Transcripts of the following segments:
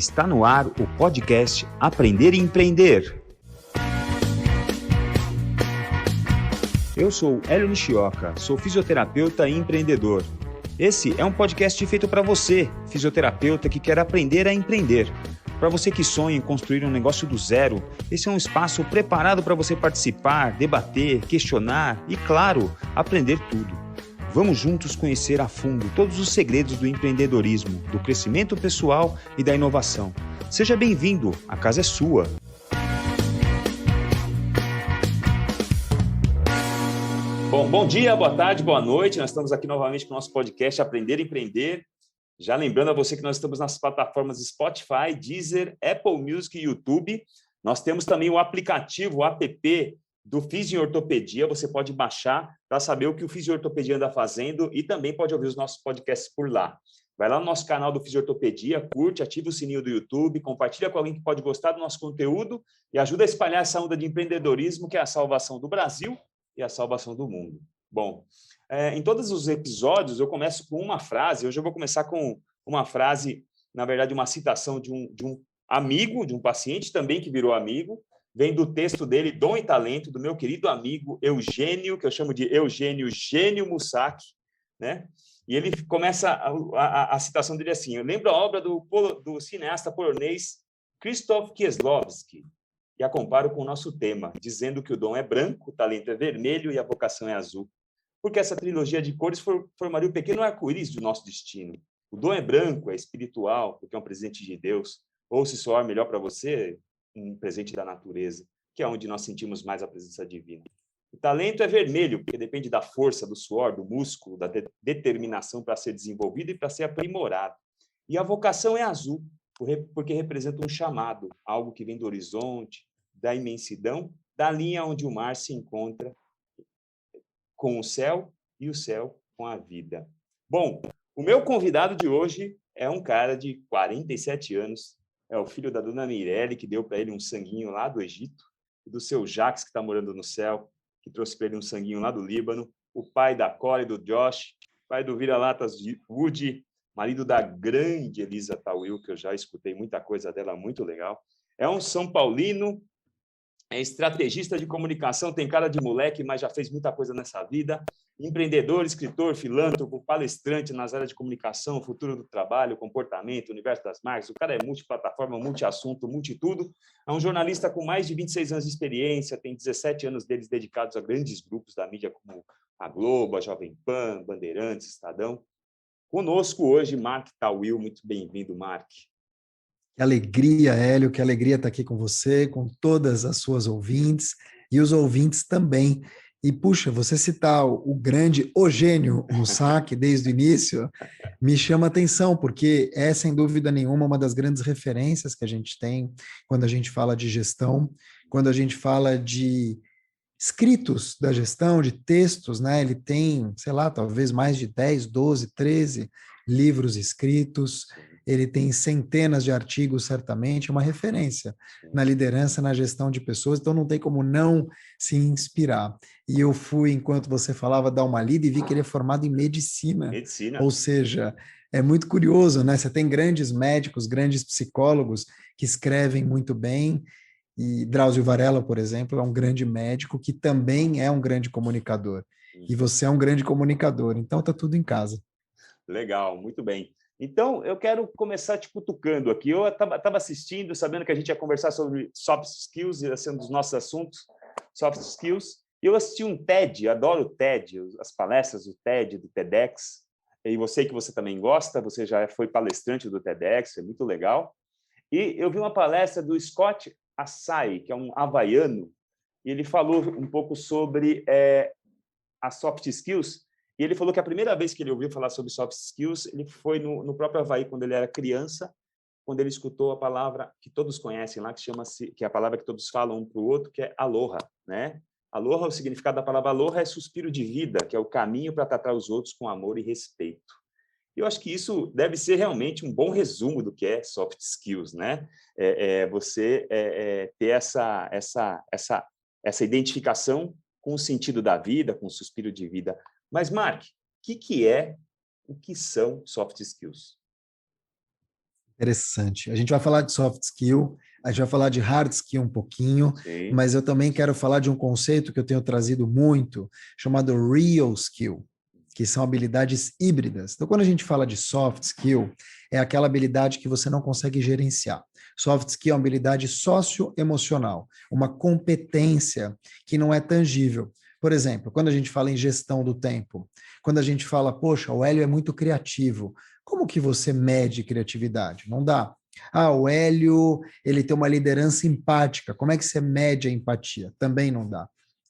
Está no ar o podcast Aprender e Empreender. Eu sou Hélio Nishioka, sou fisioterapeuta e empreendedor. Esse é um podcast feito para você, fisioterapeuta que quer aprender a empreender. Para você que sonha em construir um negócio do zero, esse é um espaço preparado para você participar, debater, questionar e, claro, aprender tudo. Vamos juntos conhecer a fundo todos os segredos do empreendedorismo, do crescimento pessoal e da inovação. Seja bem-vindo, a casa é sua. Bom dia, boa tarde, boa noite. Nós estamos aqui novamente com o nosso podcast Aprender e Empreender. Já lembrando a você que nós estamos nas plataformas Spotify, Deezer, Apple Music e YouTube. Nós temos também o aplicativo, o app do Fisiortopedia. Você pode baixar para saber o que o Fisiortopedia anda fazendo e também pode ouvir os nossos podcasts por lá. Vai lá no nosso canal do Fisiortopedia, curte, ativa o sininho do YouTube, compartilha com alguém que pode gostar do nosso conteúdo e ajuda a espalhar essa onda de empreendedorismo que é a salvação do Brasil e a salvação do mundo. Bom, em todos os episódios eu começo com uma frase. Hoje eu vou começar com uma frase, na verdade, uma citação de um amigo, de um paciente também que virou amigo. Vem do texto dele, Dom e Talento, do meu querido amigo Eugênio, que eu chamo de Eugênio Gênio Mussac, né? E ele começa a citação dele assim: eu lembro a obra do cineasta polonês Krzysztof Kieslowski, e a comparo com o nosso tema, dizendo que o dom é branco, o talento é vermelho e a vocação é azul. Porque essa trilogia de cores formaria o pequeno arco-íris do nosso destino. O dom é branco, é espiritual, porque é um presente de Deus. Ou, se soar melhor para você, um presente da natureza, que é onde nós sentimos mais a presença divina. O talento é vermelho, porque depende da força, do suor, do músculo, da determinação para ser desenvolvido e para ser aprimorado. E a vocação é azul, porque representa um chamado, algo que vem do horizonte, da imensidão, da linha onde o mar se encontra com o céu e o céu com a vida. Bom, o meu convidado de hoje é um cara de 47 anos, é o filho da dona Mirelle, que deu para ele um sanguinho lá do Egito, e do seu Jax, que está morando no céu, que trouxe para ele um sanguinho lá do Líbano, o pai da Cora e do Josh, pai do Vira-Latas Woody, marido da grande Elisa Tawil, que eu já escutei muita coisa dela, muito legal. É um São Paulino, é estrategista de comunicação, tem cara de moleque, mas já fez muita coisa nessa vida. Empreendedor, escritor, filântropo, palestrante nas áreas de comunicação, futuro do trabalho, comportamento, universo das marcas. O cara é multiplataforma, multiassunto, multitudo. É um jornalista com mais de 26 anos de experiência, tem 17 anos deles dedicados a grandes grupos da mídia como a Globo, a Jovem Pan, Bandeirantes, Estadão. Conosco hoje, Mark Tawil. Muito bem-vindo, Mark. Que alegria, Hélio, que alegria estar aqui com você, com todas as suas ouvintes e os ouvintes também. E, puxa, você citar o grande Eugênio Mussac desde o início me chama a atenção, porque é, sem dúvida nenhuma, uma das grandes referências que a gente tem quando a gente fala de gestão, quando a gente fala de escritos da gestão, de textos, né? Ele tem, sei lá, talvez mais de 10, 12, 13 livros escritos, ele tem centenas de artigos, certamente, uma referência na liderança, na gestão de pessoas, então não tem como não se inspirar. E eu fui, enquanto você falava, dar uma lida e vi que ele é formado em medicina. Ou seja, é muito curioso, né? Você tem grandes médicos, grandes psicólogos que escrevem muito bem, e Drauzio Varela, por exemplo, é um grande médico que também é um grande comunicador. E você é um grande comunicador, então está tudo em casa. Legal, muito bem. Então, eu quero começar te cutucando aqui. Eu estava assistindo, sabendo que a gente ia conversar sobre soft skills, ia ser um dos nossos assuntos, soft skills. E eu assisti um TED, adoro o TED, as palestras do TED, do TEDx. E eu sei que você também gosta, você já foi palestrante do TEDx, é muito legal. E eu vi uma palestra do Scott Asai, que é um havaiano, e ele falou um pouco sobre as soft skills. E ele falou que a primeira vez que ele ouviu falar sobre soft skills, ele foi no próprio Havaí, quando ele era criança, quando ele escutou a palavra que todos conhecem lá, que é a palavra que todos falam um para o outro, que é aloha, né? Aloha, o significado da palavra aloha é suspiro de vida, que é o caminho para tratar os outros com amor e respeito. Eu acho que isso deve ser realmente um bom resumo do que é soft skills, né? Você ter essa identificação com o sentido da vida, com o suspiro de vida. Mas, Mark, o que são soft skills? Interessante. A gente vai falar de soft skill, a gente vai falar de hard skill um pouquinho, Sim. mas eu também quero falar de um conceito que eu tenho trazido muito, chamado real skill, que são habilidades híbridas. Então, quando a gente fala de soft skill, é aquela habilidade que você não consegue gerenciar. Soft skill é uma habilidade socioemocional, uma competência que não é tangível. Por exemplo, quando a gente fala em gestão do tempo, quando a gente fala, poxa, o Hélio é muito criativo, como que você mede criatividade? Não dá. Ah, o Hélio, ele tem uma liderança empática. Como é que você mede a empatia? Também não dá.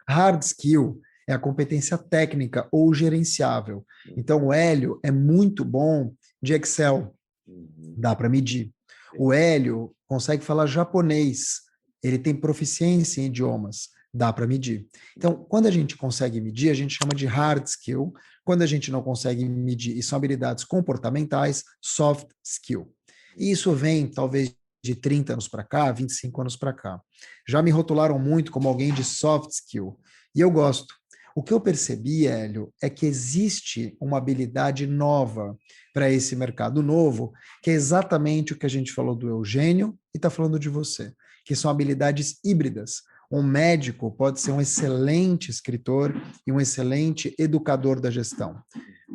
Hard skill é a competência técnica ou gerenciável. Então, o Hélio é muito bom de Excel, Uhum. dá para medir. O Hélio consegue falar japonês, ele tem proficiência em idiomas, dá para medir. Então, quando a gente consegue medir, a gente chama de hard skill. Quando a gente não consegue medir, e são habilidades comportamentais, soft skill. E isso vem, talvez, de 30 anos para cá, 25 anos para cá. Já me rotularam muito como alguém de soft skill, e eu gosto. O que eu percebi, Hélio, é que existe uma habilidade nova para esse mercado novo, que é exatamente o que a gente falou do Eugênio e está falando de você, que são habilidades híbridas. Um médico pode ser um excelente escritor e um excelente educador da gestão.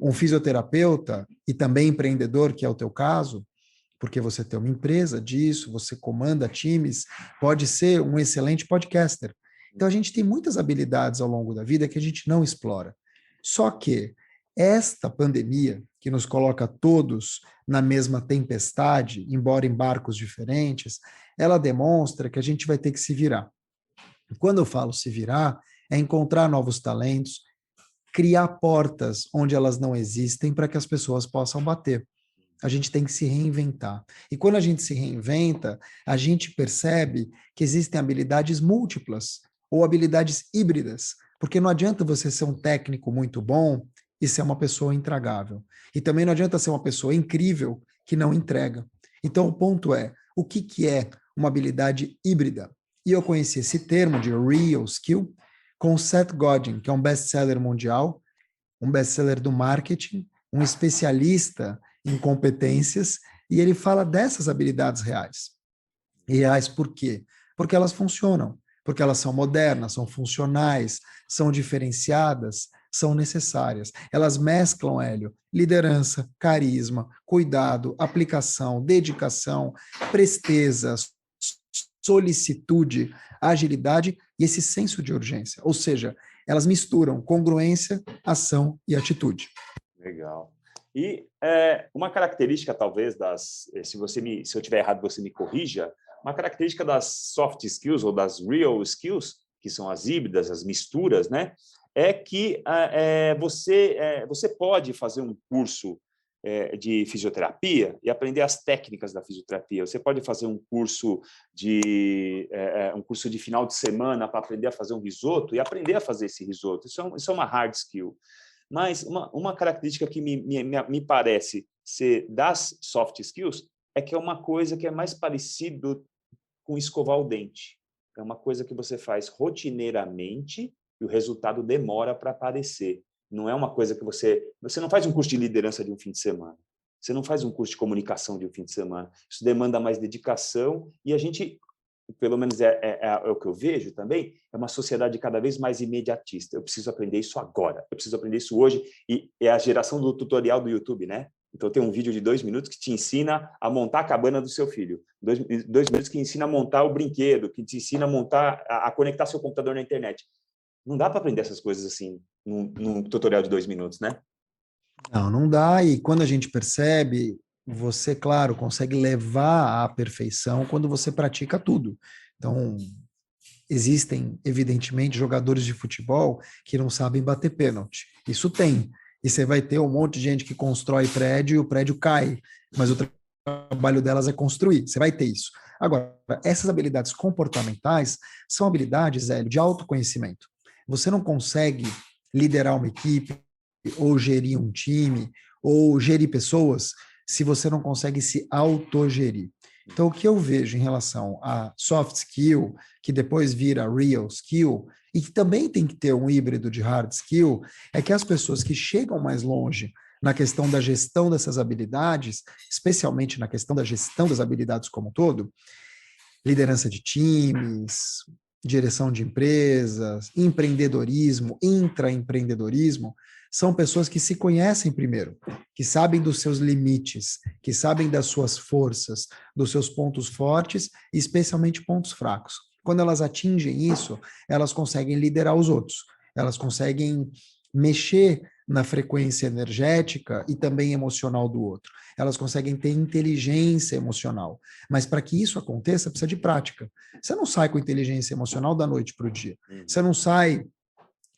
Um fisioterapeuta e também empreendedor, que é o teu caso, porque você tem uma empresa disso, você comanda times, pode ser um excelente podcaster. Então a gente tem muitas habilidades ao longo da vida que a gente não explora. Só que esta pandemia, que nos coloca todos na mesma tempestade, embora em barcos diferentes, ela demonstra que a gente vai ter que se virar. Quando eu falo se virar, é encontrar novos talentos, criar portas onde elas não existem para que as pessoas possam bater. A gente tem que se reinventar. E quando a gente se reinventa, a gente percebe que existem habilidades múltiplas ou habilidades híbridas, porque não adianta você ser um técnico muito bom e ser uma pessoa intragável. E também não adianta ser uma pessoa incrível que não entrega. Então, o ponto é, o que, que é uma habilidade híbrida? E eu conheci esse termo de real skill com Seth Godin, que é um best-seller mundial, um best-seller do marketing, um especialista em competências, e ele fala dessas habilidades reais. E reais por quê? Porque elas funcionam, porque elas são modernas, são funcionais, são diferenciadas, são necessárias. Elas mesclam, Hélio, liderança, carisma, cuidado, aplicação, dedicação, presteza, solicitude, agilidade e esse senso de urgência. Ou seja, elas misturam congruência, ação e atitude. Legal. E uma característica, talvez, se eu tiver errado, você me corrija, uma característica das soft skills ou das real skills, que são as híbridas, as misturas, né? É que você pode fazer um curso de fisioterapia e aprender as técnicas da fisioterapia. Você pode fazer um curso de final de semana para aprender a fazer um risoto e aprender a fazer esse risoto. Isso é uma hard skill. Mas uma característica que me parece ser das soft skills é que é uma coisa que é mais parecido com escovar o dente. É uma coisa que você faz rotineiramente e o resultado demora para aparecer. Não é uma coisa que você não faz um curso de liderança de um fim de semana. Você não faz um curso de comunicação de um fim de semana. Isso demanda mais dedicação e a gente, pelo menos é o que eu vejo também, é uma sociedade cada vez mais imediatista. Eu preciso aprender isso agora, eu preciso aprender isso hoje, e é a geração do tutorial do YouTube, né? Então, tem um vídeo de 2 minutos que te ensina a montar a cabana do seu filho. 2 minutos que ensina a montar o brinquedo, que te ensina a conectar seu computador na internet. Não dá para aprender essas coisas assim num tutorial de 2 minutos, né? Não, não dá. E quando a gente percebe, você, claro, consegue levar à perfeição quando você pratica tudo. Então, existem, evidentemente, jogadores de futebol que não sabem bater pênalti. Isso tem. E você vai ter um monte de gente que constrói prédio e o prédio cai, mas o trabalho delas é construir. Você vai ter isso. Agora, essas habilidades comportamentais são habilidades, Hélio, de autoconhecimento. Você não consegue liderar uma equipe, ou gerir um time, ou gerir pessoas, se você não consegue se autogerir. Então, o que eu vejo em relação a soft skill, que depois vira real skill, e que também tem que ter um híbrido de hard skill, é que as pessoas que chegam mais longe na questão da gestão dessas habilidades, especialmente na questão da gestão das habilidades como um todo, liderança de times, direção de empresas, empreendedorismo, intraempreendedorismo, são pessoas que se conhecem primeiro, que sabem dos seus limites, que sabem das suas forças, dos seus pontos fortes e especialmente pontos fracos. Quando elas atingem isso, elas conseguem liderar os outros, elas conseguem mexer na frequência energética e também emocional do outro. Elas conseguem ter inteligência emocional. Mas para que isso aconteça, precisa de prática. Você não sai com inteligência emocional da noite para o dia. Você não sai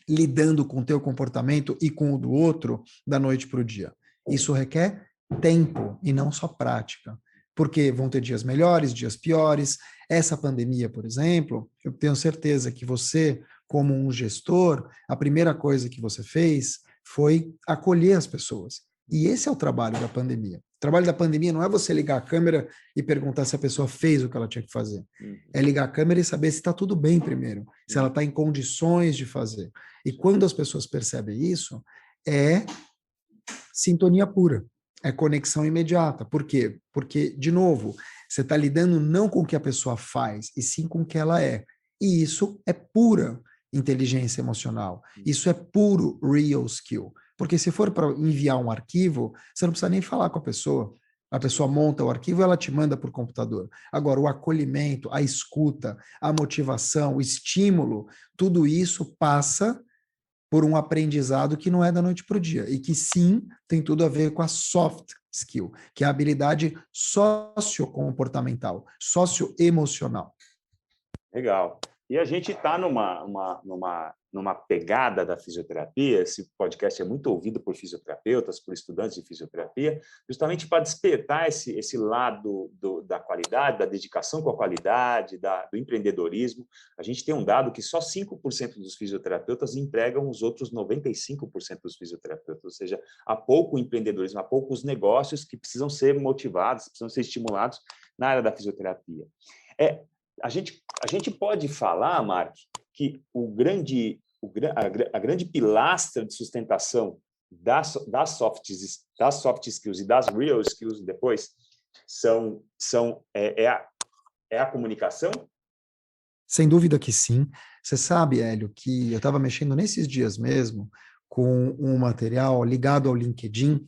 lidando com o teu comportamento e com o do outro da noite para o dia. Isso requer tempo e não só prática. Porque vão ter dias melhores, dias piores. Essa pandemia, por exemplo, eu tenho certeza que você, como um gestor, a primeira coisa que você fez foi acolher as pessoas. E esse é o trabalho da pandemia. O trabalho da pandemia não é você ligar a câmera e perguntar se a pessoa fez o que ela tinha que fazer. É ligar a câmera e saber se está tudo bem primeiro, se ela está em condições de fazer. E quando as pessoas percebem isso, é sintonia pura, é conexão imediata. Por quê? Porque, de novo, você está lidando não com o que a pessoa faz, e sim com o que ela é. E isso é pura inteligência emocional. Isso é puro real skill. Porque se for para enviar um arquivo, você não precisa nem falar com a pessoa. A pessoa monta o arquivo e ela te manda por computador. Agora, o acolhimento, a escuta, a motivação, o estímulo, tudo isso passa por um aprendizado que não é da noite para o dia, e que sim tem tudo a ver com a soft skill, que é a habilidade sociocomportamental, socioemocional. Legal. E a gente está numa pegada da fisioterapia, esse podcast é muito ouvido por fisioterapeutas, por estudantes de fisioterapia, justamente para despertar esse lado da qualidade, da dedicação com a qualidade, do empreendedorismo. A gente tem um dado que só 5% dos fisioterapeutas empregam os outros 95% dos fisioterapeutas, ou seja, há pouco empreendedorismo, há poucos negócios que precisam ser motivados, precisam ser estimulados na área da fisioterapia. A gente pode falar, Mark, que a grande pilastra de sustentação das soft skills e das real skills depois é a comunicação? Sem dúvida que sim. Você sabe, Hélio, que eu estava mexendo nesses dias mesmo com um material ligado ao LinkedIn.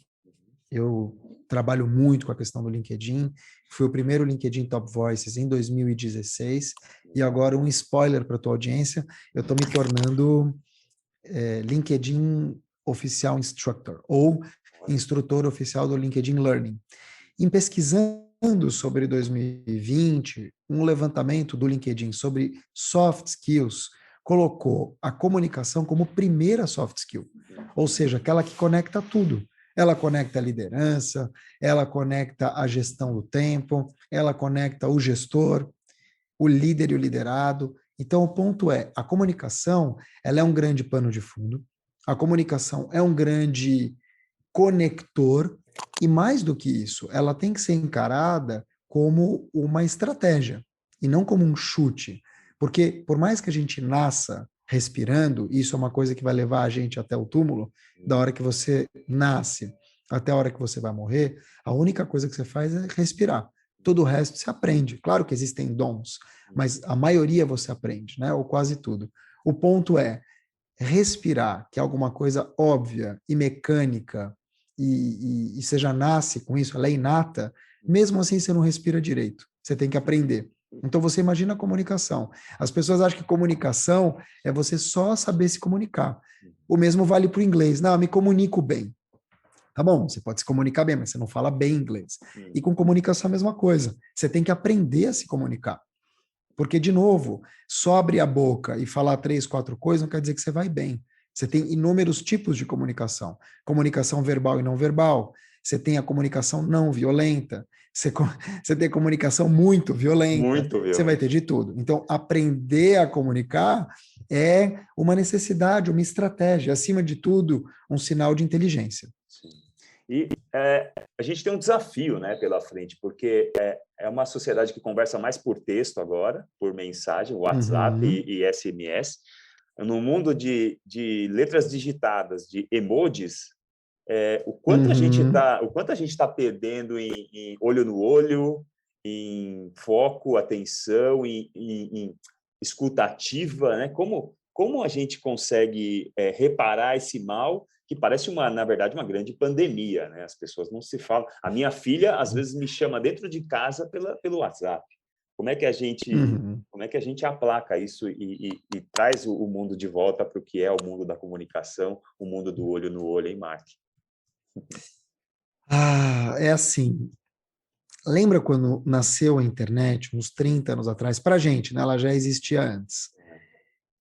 Eu trabalho muito com a questão do LinkedIn. Fui o primeiro LinkedIn Top Voices em 2016. E agora, um spoiler para a tua audiência, eu estou me tornando LinkedIn Oficial Instructor, ou instrutor oficial do LinkedIn Learning. Em pesquisando sobre 2020, um levantamento do LinkedIn sobre soft skills colocou a comunicação como primeira soft skill, ou seja, aquela que conecta tudo. Ela conecta a liderança, ela conecta a gestão do tempo, ela conecta o gestor, o líder e o liderado. Então, o ponto é, a comunicação, ela é um grande pano de fundo, a comunicação é um grande conector, e mais do que isso, ela tem que ser encarada como uma estratégia, e não como um chute. Porque, por mais que a gente nasça respirando, isso é uma coisa que vai levar a gente até o túmulo, da hora que você nasce até a hora que você vai morrer, a única coisa que você faz é respirar. Todo o resto você aprende. Claro que existem dons, mas a maioria você aprende, né? Ou quase tudo. O ponto é respirar, que é alguma coisa óbvia e mecânica, e você já nasce com isso, ela é inata, mesmo assim você não respira direito. Você tem que aprender. Então você imagina a comunicação. As pessoas acham que comunicação é você só saber se comunicar. O mesmo vale para o inglês. Não, eu me comunico bem. Tá bom, você pode se comunicar bem, mas você não fala bem inglês. E com comunicação é a mesma coisa. Você tem que aprender a se comunicar. Porque, de novo, só abrir a boca e falar 3, 4 coisas não quer dizer que você vai bem. Você tem inúmeros tipos de comunicação. Comunicação verbal e não verbal. Você tem a comunicação não violenta. Você tem a comunicação muito violenta. Muito violenta. Você vai ter de tudo. Então, aprender a comunicar é uma necessidade, uma estratégia. Acima de tudo, um sinal de inteligência. Sim. E a gente tem um desafio, né, pela frente, porque é uma sociedade que conversa mais por texto agora, por mensagem, WhatsApp e SMS. No mundo de letras digitadas, de emojis, o quanto a gente está perdendo em olho no olho, em foco, atenção, em escuta ativa, né? Como a gente consegue reparar esse mal que parece na verdade, uma grande pandemia, né? As pessoas não se falam. A minha filha às vezes me chama dentro de casa pelo WhatsApp. Como é que a gente aplaca isso e traz o mundo de volta para o que é o mundo da comunicação, o mundo do olho no olho, hein, Mark? É assim, lembra quando nasceu a internet, uns 30 anos atrás, para a gente, né? Ela já existia antes.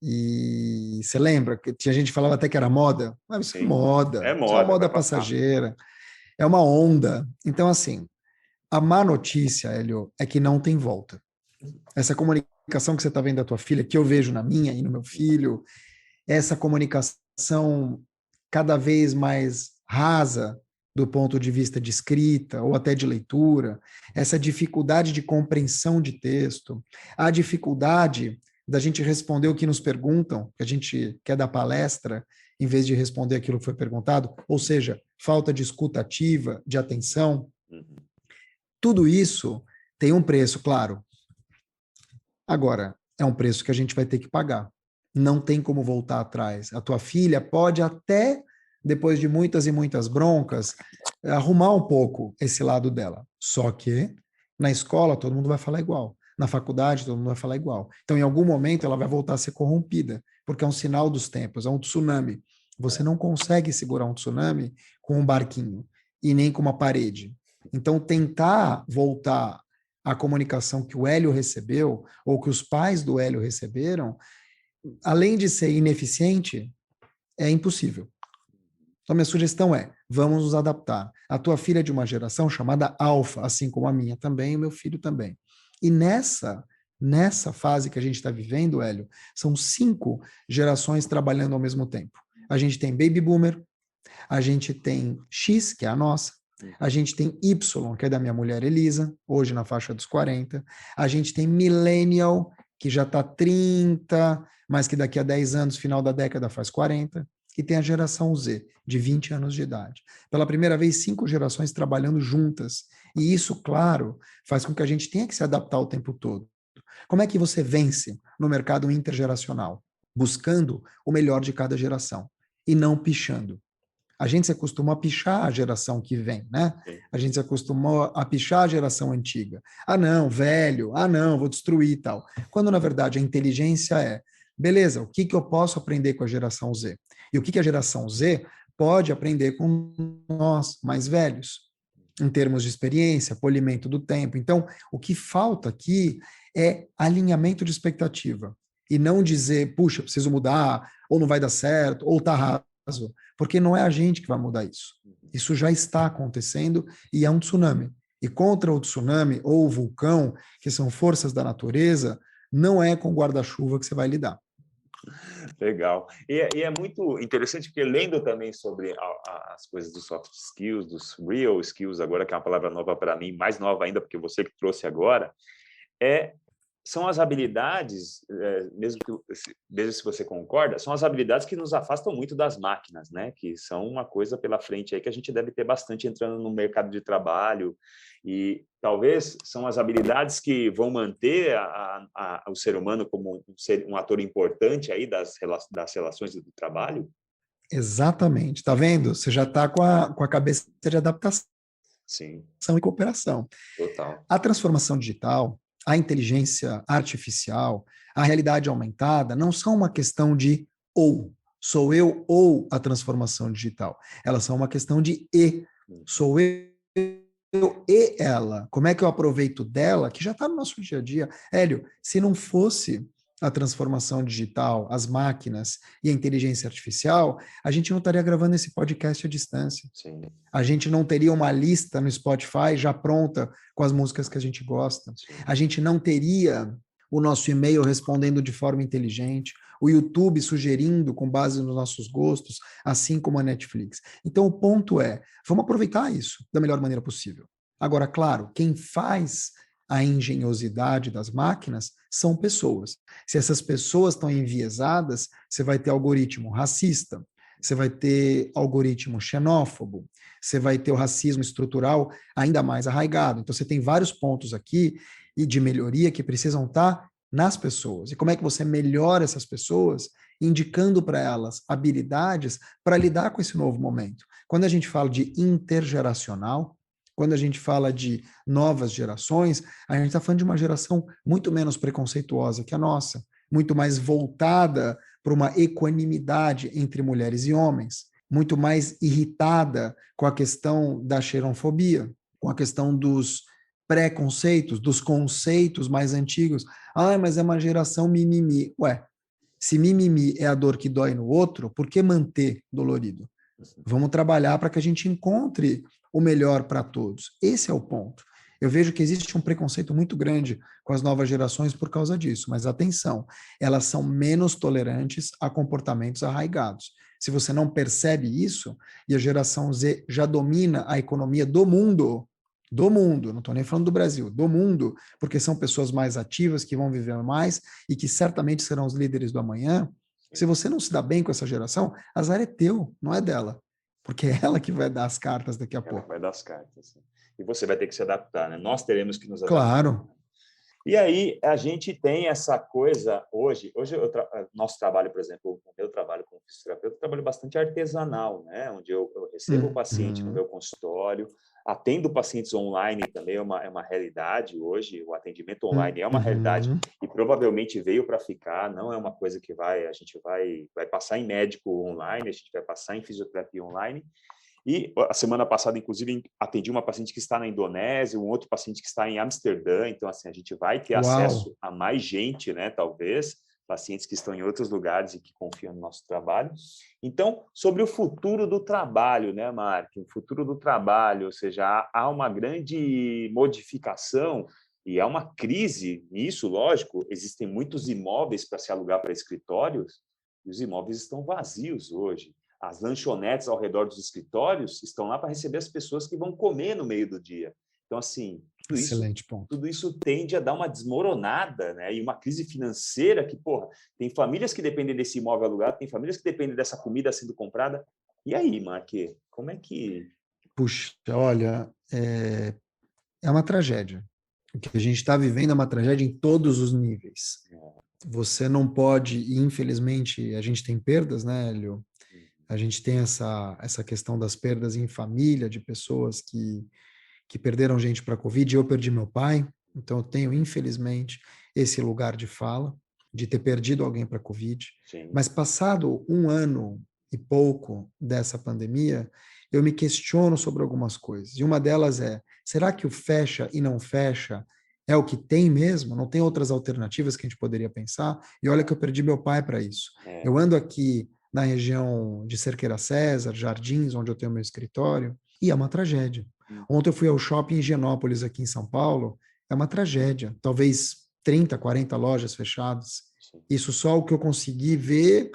E você lembra que tinha gente que falava até que era moda? Mas isso é moda, isso é uma moda passageira, é uma onda. Então, assim, a má notícia, Hélio, é que não tem volta. Essa comunicação que você está vendo da tua filha, que eu vejo na minha e no meu filho, essa comunicação cada vez mais rasa do ponto de vista de escrita ou até de leitura, essa dificuldade de compreensão de texto, a dificuldade da gente responder o que nos perguntam, que a gente quer dar palestra, em vez de responder aquilo que foi perguntado, ou seja, falta de escuta ativa, de atenção. Tudo isso tem um preço, claro. Agora, é um preço que a gente vai ter que pagar. Não tem como voltar atrás. A tua filha pode até, depois de muitas e muitas broncas, arrumar um pouco esse lado dela. Só que na escola todo mundo vai falar igual. Na faculdade todo mundo vai falar igual. Então, em algum momento, ela vai voltar a ser corrompida, porque é um sinal dos tempos, é um tsunami. Você não consegue segurar um tsunami com um barquinho e nem com uma parede. Então, tentar voltar à comunicação que o Hélio recebeu, ou que os pais do Hélio receberam, além de ser ineficiente, é impossível. Então, minha sugestão é, vamos nos adaptar. A tua filha é de uma geração chamada alfa, assim como a minha também, e o meu filho também. E nessa fase que a gente está vivendo, Hélio, são 5 gerações trabalhando ao mesmo tempo. A gente tem Baby Boomer, a gente tem X, que é a nossa, a gente tem Y, que é da minha mulher Elisa, hoje na faixa dos 40, a gente tem Millennial, que já está 30, mas que daqui a 10 anos, final da década, faz 40, e tem a geração Z, de 20 anos de idade. Pela primeira vez, 5 gerações trabalhando juntas. E isso, claro, faz com que a gente tenha que se adaptar o tempo todo. Como é que você vence no mercado intergeracional? Buscando o melhor de cada geração e não pichando. A gente se acostumou a pichar a geração que vem, né? A gente se acostumou a pichar a geração antiga. Ah, não, velho. Ah, não, vou destruir e tal. Quando, na verdade, a inteligência é, beleza, o que eu posso aprender com a geração Z? E o que a geração Z pode aprender com nós, mais velhos, em termos de experiência, polimento do tempo. Então, o que falta aqui é alinhamento de expectativa. E não dizer, puxa, preciso mudar, ou não vai dar certo, ou tá raso. Porque não é a gente que vai mudar isso. Isso já está acontecendo e é um tsunami. E contra o tsunami ou o vulcão, que são forças da natureza, não é com guarda-chuva que você vai lidar. Legal. E é muito interessante, porque lendo também sobre as coisas dos soft skills, dos real skills, agora que é uma palavra nova para mim, mais nova ainda, porque você que trouxe agora, são as habilidades, mesmo se você concorda, são as habilidades que nos afastam muito das máquinas, né? Que são uma coisa pela frente aí que a gente deve ter bastante entrando no mercado de trabalho, e talvez são as habilidades que vão manter o ser humano como um ator importante aí das relações do trabalho. Exatamente. Tá vendo? Você já está com a cabeça de adaptação. Sim. E cooperação. Total. A transformação digital, a inteligência artificial, a realidade aumentada não são uma questão de ou, sou eu ou a transformação digital. Elas são uma questão de e, sou eu e ela. Como é que eu aproveito dela, que já está no nosso dia a dia? Hélio, se não fosse a transformação digital, as máquinas e a inteligência artificial, a gente não estaria gravando esse podcast à distância. Sim. A gente não teria uma lista no Spotify já pronta com as músicas que a gente gosta. Sim. A gente não teria o nosso e-mail respondendo de forma inteligente, o YouTube sugerindo com base nos nossos gostos, assim como a Netflix. Então, o ponto é, vamos aproveitar isso da melhor maneira possível. Agora, claro, quem faz a engenhosidade das máquinas são pessoas. Se essas pessoas estão enviesadas, você vai ter algoritmo racista, você vai ter algoritmo xenófobo, você vai ter o racismo estrutural ainda mais arraigado. Então, você tem vários pontos aqui e de melhoria que precisam estar nas pessoas. E como é que você melhora essas pessoas, indicando para elas habilidades para lidar com esse novo momento? Quando a gente fala de intergeracional, quando a gente fala de novas gerações, a gente está falando de uma geração muito menos preconceituosa que a nossa, muito mais voltada para uma equanimidade entre mulheres e homens, muito mais irritada com a questão da xenofobia, com a questão dos preconceitos, dos conceitos mais antigos. Ah, mas é uma geração mimimi. Ué, se mimimi é a dor que dói no outro, por que manter dolorido? Vamos trabalhar para que a gente encontre o melhor para todos. Esse é o ponto. Eu vejo que existe um preconceito muito grande com as novas gerações por causa disso, mas atenção, elas são menos tolerantes a comportamentos arraigados. Se você não percebe isso, e a geração Z já domina a economia do mundo, não estou nem falando do Brasil, do mundo, porque são pessoas mais ativas, que vão viver mais e que certamente serão os líderes do amanhã. Se você não se dá bem com essa geração, azar é teu, não é dela. Porque é ela que vai dar as cartas daqui a pouco. Ela vai dar as cartas. E você vai ter que se adaptar, né? Nós teremos que nos adaptar. Claro. E aí, a gente tem essa coisa hoje nosso trabalho, por exemplo, o meu trabalho como fisioterapeuta, eu trabalho bastante artesanal, né? Onde eu recebo o paciente no meu consultório, atendo pacientes online também, é uma realidade hoje, o atendimento online é uma realidade e provavelmente veio para ficar, não é uma coisa que a gente vai passar em médico online, a gente vai passar em fisioterapia online. E a semana passada, inclusive, atendi uma paciente que está na Indonésia, um outro paciente que está em Amsterdã. Então, assim, a gente vai ter acesso a mais gente, né? Talvez, pacientes que estão em outros lugares e que confiam no nosso trabalho. Então, sobre o futuro do trabalho, né, Mark? O futuro do trabalho, ou seja, há uma grande modificação e há uma crise nisso, lógico. Existem muitos imóveis para se alugar para escritórios e os imóveis estão vazios hoje. As lanchonetes ao redor dos escritórios estão lá para receber as pessoas que vão comer no meio do dia. Então, assim, tudo isso tende a dar uma desmoronada, né? E uma crise financeira que, porra, tem famílias que dependem desse imóvel alugado, tem famílias que dependem dessa comida sendo comprada. E aí, Marque, como é que... Puxa, olha, é uma tragédia. O que a gente está vivendo é uma tragédia em todos os níveis. Você não pode, e infelizmente, a gente tem perdas, né, Hélio? A gente tem essa questão das perdas em família, de pessoas que perderam gente para a Covid. Eu perdi meu pai, então eu tenho, infelizmente, esse lugar de fala, de ter perdido alguém para a Covid. Sim. Mas passado um ano e pouco dessa pandemia, eu me questiono sobre algumas coisas. E uma delas é, será que o fecha e não fecha é o que tem mesmo? Não tem outras alternativas que a gente poderia pensar? E olha que eu perdi meu pai para isso. Eu ando aqui na região de Cerqueira César, Jardins, onde eu tenho meu escritório, e é uma tragédia. Ontem eu fui ao shopping em Higienópolis, aqui em São Paulo, é uma tragédia. Talvez 30, 40 lojas fechadas. Isso só o que eu consegui ver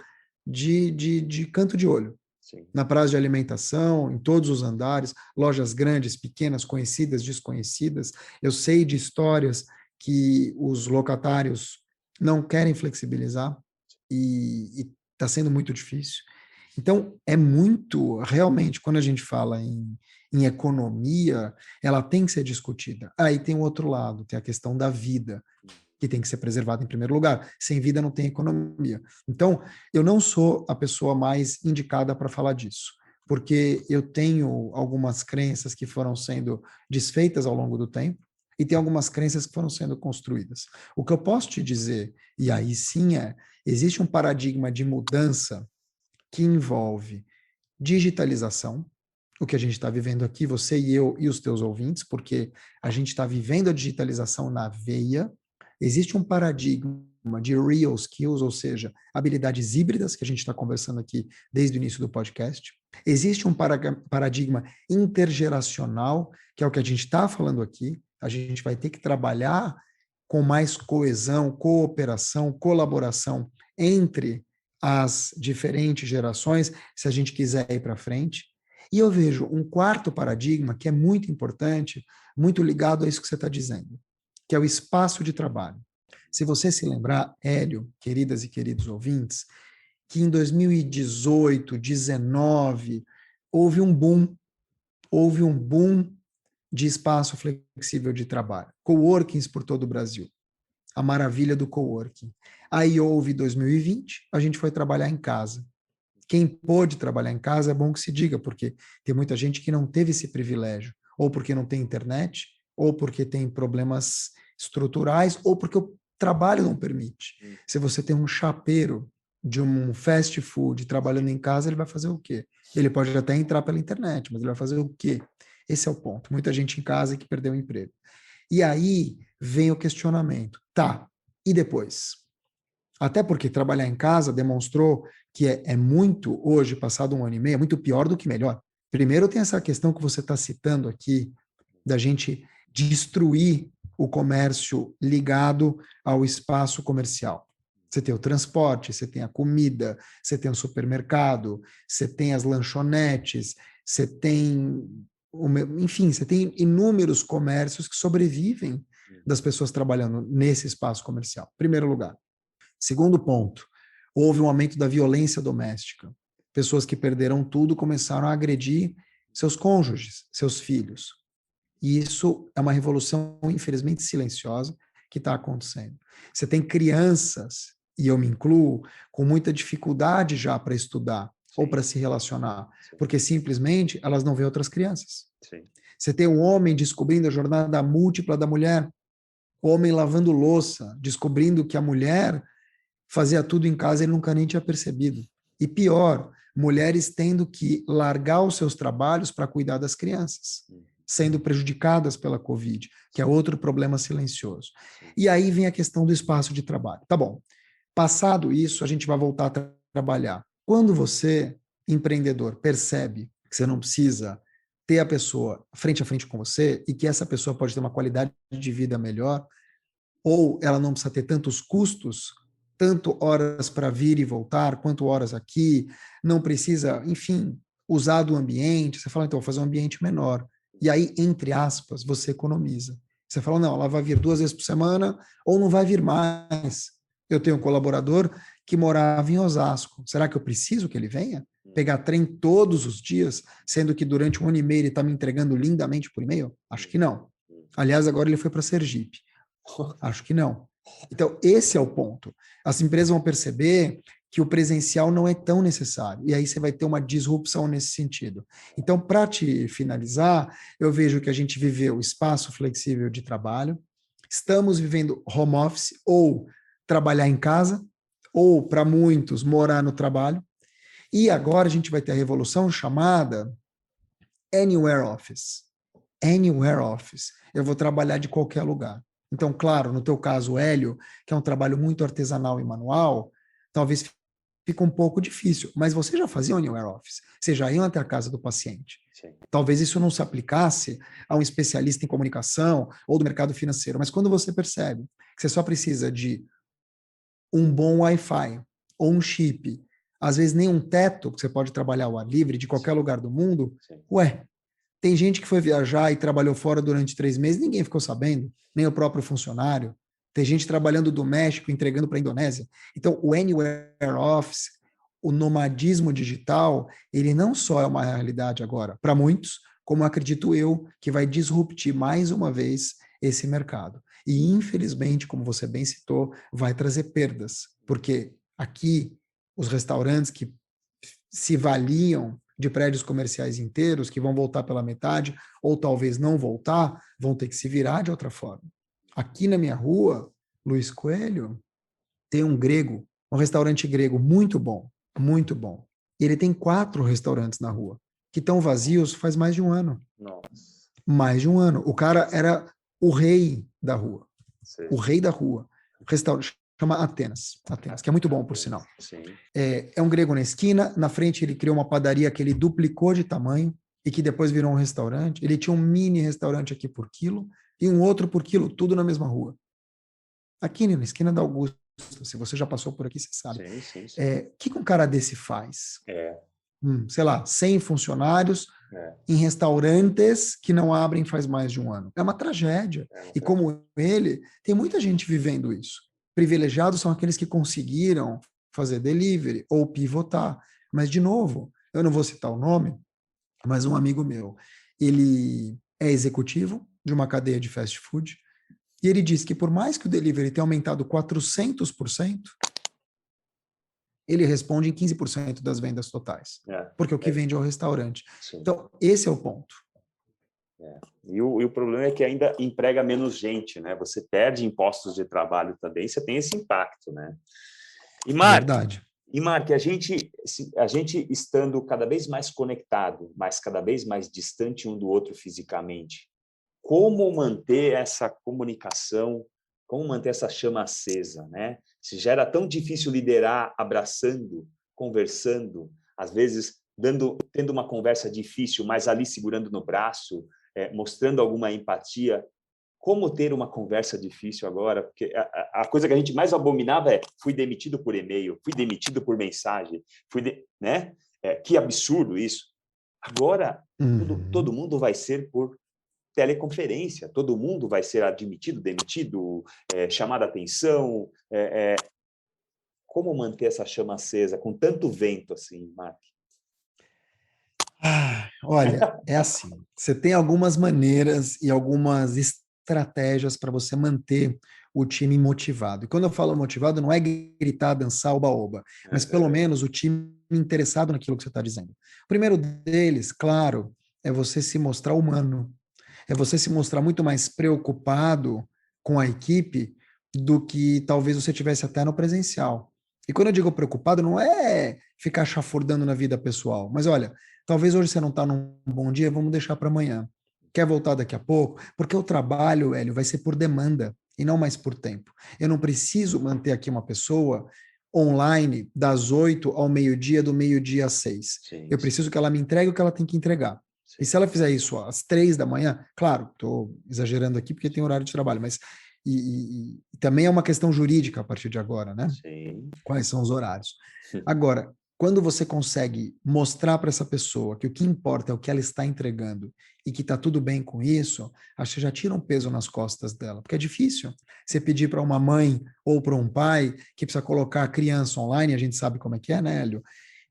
de canto de olho. Sim. Na praça de alimentação, em todos os andares, lojas grandes, pequenas, conhecidas, desconhecidas. Eu sei de histórias que os locatários não querem flexibilizar e está sendo muito difícil. Então, é muito, realmente, quando a gente fala em economia, ela tem que ser discutida. Aí tem o outro lado, tem a questão da vida, que tem que ser preservada em primeiro lugar. Sem vida não tem economia. Então, eu não sou a pessoa mais indicada para falar disso, porque eu tenho algumas crenças que foram sendo desfeitas ao longo do tempo, e tem algumas crenças que foram sendo construídas. O que eu posso te dizer, e aí sim existe um paradigma de mudança que envolve digitalização, o que a gente está vivendo aqui, você e eu e os teus ouvintes, porque a gente está vivendo a digitalização na veia. Existe um paradigma de real skills, ou seja, habilidades híbridas, que a gente está conversando aqui desde o início do podcast. Existe um paradigma intergeracional, que é o que a gente está falando aqui. A gente vai ter que trabalhar com mais coesão, cooperação, colaboração entre as diferentes gerações, se a gente quiser ir para frente. E eu vejo um quarto paradigma que é muito importante, muito ligado a isso que você está dizendo, que é o espaço de trabalho. Se você se lembrar, Hélio, queridas e queridos ouvintes, que em 2018, 19, houve um boom de espaço flexível de trabalho, coworkings por todo o Brasil, a maravilha do coworking. Aí houve 2020, a gente foi trabalhar em casa. Quem pôde trabalhar em casa é bom que se diga, porque tem muita gente que não teve esse privilégio, ou porque não tem internet, ou porque tem problemas estruturais, ou porque o trabalho não permite. Se você tem um chapeiro de um fast food trabalhando em casa, ele vai fazer o quê? Ele pode até entrar pela internet, mas ele vai fazer o quê? Esse é o ponto. Muita gente em casa que perdeu o emprego. E aí vem o questionamento. Tá, e depois? Até porque trabalhar em casa demonstrou que é muito, hoje, passado um ano e meio, é muito pior do que melhor. Primeiro tem essa questão que você está citando aqui, da gente destruir o comércio ligado ao espaço comercial. Você tem o transporte, você tem a comida, você tem o supermercado, você tem as lanchonetes, você tem, enfim, você tem inúmeros comércios que sobrevivem das pessoas trabalhando nesse espaço comercial. Primeiro lugar. Segundo ponto, houve um aumento da violência doméstica. Pessoas que perderam tudo começaram a agredir seus cônjuges, seus filhos. E isso é uma revolução, infelizmente, silenciosa que está acontecendo. Você tem crianças, e eu me incluo, com muita dificuldade já para estudar ou para se relacionar, porque simplesmente elas não veem outras crianças. Você tem um homem descobrindo a jornada múltipla da mulher, o homem lavando louça, descobrindo que a mulher fazia tudo em casa e nunca nem tinha percebido. E pior, mulheres tendo que largar os seus trabalhos para cuidar das crianças, sendo prejudicadas pela Covid, que é outro problema silencioso. E aí vem a questão do espaço de trabalho. Tá bom, passado isso, a gente vai voltar a trabalhar. Quando você, empreendedor, percebe que você não precisa ter a pessoa frente a frente com você e que essa pessoa pode ter uma qualidade de vida melhor, ou ela não precisa ter tantos custos, tanto horas para vir e voltar, quanto horas aqui, não precisa, enfim, usar do ambiente. Você fala, então, vou fazer um ambiente menor. E aí, entre aspas, você economiza. Você fala, não, ela vai vir 2 vezes por semana ou não vai vir mais. Eu tenho um colaborador que morava em Osasco. Será que eu preciso que ele venha? Pegar trem todos os dias, sendo que durante 1 ano e meio ele está me entregando lindamente por e-mail? Acho que não. Aliás, agora ele foi para Sergipe. Acho que não. Então, esse é o ponto. As empresas vão perceber que o presencial não é tão necessário. E aí você vai ter uma disrupção nesse sentido. Então, para te finalizar, eu vejo que a gente viveu espaço flexível de trabalho, estamos vivendo home office, ou trabalhar em casa, ou, para muitos, morar no trabalho. E agora a gente vai ter a revolução chamada Anywhere Office. Anywhere Office. Eu vou trabalhar de qualquer lugar. Então, claro, no teu caso, Hélio, que é um trabalho muito artesanal e manual, talvez fique um pouco difícil, mas você já fazia o Anywhere Office, você já ia até a casa do paciente. Sim. Talvez isso não se aplicasse a um especialista em comunicação ou do mercado financeiro, mas quando você percebe que você só precisa de um bom Wi-Fi ou um chip, às vezes nem um teto, que você pode trabalhar ao ar livre de qualquer lugar do mundo, tem gente que foi viajar e trabalhou fora durante 3 meses, ninguém ficou sabendo, nem o próprio funcionário. Tem gente trabalhando do México, entregando para a Indonésia. Então, o Anywhere Office, o nomadismo digital, ele não só é uma realidade agora, para muitos, como acredito eu, que vai disruptir mais uma vez esse mercado. E, infelizmente, como você bem citou, vai trazer perdas, porque aqui os restaurantes que se valiam de prédios comerciais inteiros, que vão voltar pela metade, ou talvez não voltar, vão ter que se virar de outra forma. Aqui na minha rua, Luiz Coelho, tem um grego, um restaurante grego muito bom, muito bom. E ele tem 4 restaurantes na rua, que estão vazios faz mais de 1 ano. Nossa. Mais de 1 ano. O cara era o rei da rua. Sim. O rei da rua. O restaurante chama Atenas, que é muito bom, por sinal. É um grego na esquina, na frente ele criou uma padaria que ele duplicou de tamanho e que depois virou um restaurante. Ele tinha um mini restaurante aqui por quilo e um outro por quilo, tudo na mesma rua. Aqui na esquina da Augusta, se você já passou por aqui, você sabe. Sim. O que um cara desse faz? Sei lá, 100 funcionários em restaurantes que não abrem faz mais de 1 ano. É uma tragédia. E como ele, tem muita gente vivendo isso. Privilegiados são aqueles que conseguiram fazer delivery ou pivotar. Mas, de novo, eu não vou citar o nome, mas um amigo meu, ele é executivo de uma cadeia de fast food, e ele disse que por mais que o delivery tenha aumentado 400%, ele responde em 15% das vendas totais, porque o que vende é o restaurante. Sim. Então, esse é o ponto. E o problema é que ainda emprega menos gente, né? Você perde impostos de trabalho também, você tem esse impacto, né? E Mark, a gente estando cada vez mais conectado, mas cada vez mais distante um do outro fisicamente, como manter essa comunicação, como manter essa chama acesa, né? Se já era tão difícil liderar abraçando, conversando, às vezes tendo uma conversa difícil, mas ali segurando no braço, mostrando alguma empatia, como ter uma conversa difícil agora? Porque a coisa que a gente mais abominava é fui demitido por e-mail, fui demitido por mensagem, né? Que absurdo isso. Agora, todo mundo vai ser por teleconferência, todo mundo vai ser admitido, demitido, chamado a atenção. Como manter essa chama acesa com tanto vento assim, Mark? Olha, é assim, você tem algumas maneiras e algumas estratégias para você manter o time motivado. E quando eu falo motivado, não é gritar, dançar, oba-oba, mas pelo menos o time interessado naquilo que você está dizendo. O primeiro deles, claro, é você se mostrar humano, é você se mostrar muito mais preocupado com a equipe do que talvez você tivesse até no presencial. E quando eu digo preocupado, não é ficar chafurdando na vida pessoal, mas olha, talvez hoje você não está num bom dia, vamos deixar para amanhã. Quer voltar daqui a pouco? Porque o trabalho, Hélio, vai ser por demanda e não mais por tempo. Eu não preciso manter aqui uma pessoa online das 8 ao meio-dia, do meio-dia às 6. Eu preciso que ela me entregue o que ela tem que entregar. E se ela fizer isso às 3 da manhã, claro, estou exagerando aqui porque tem horário de trabalho, mas e também é uma questão jurídica a partir de agora, né? Sim. Quais são os horários? Agora, quando você consegue mostrar para essa pessoa que o que importa é o que ela está entregando e que está tudo bem com isso, acho que já tira um peso nas costas dela, porque é difícil você pedir para uma mãe ou para um pai que precisa colocar a criança online, a gente sabe como é que é, né, Hélio?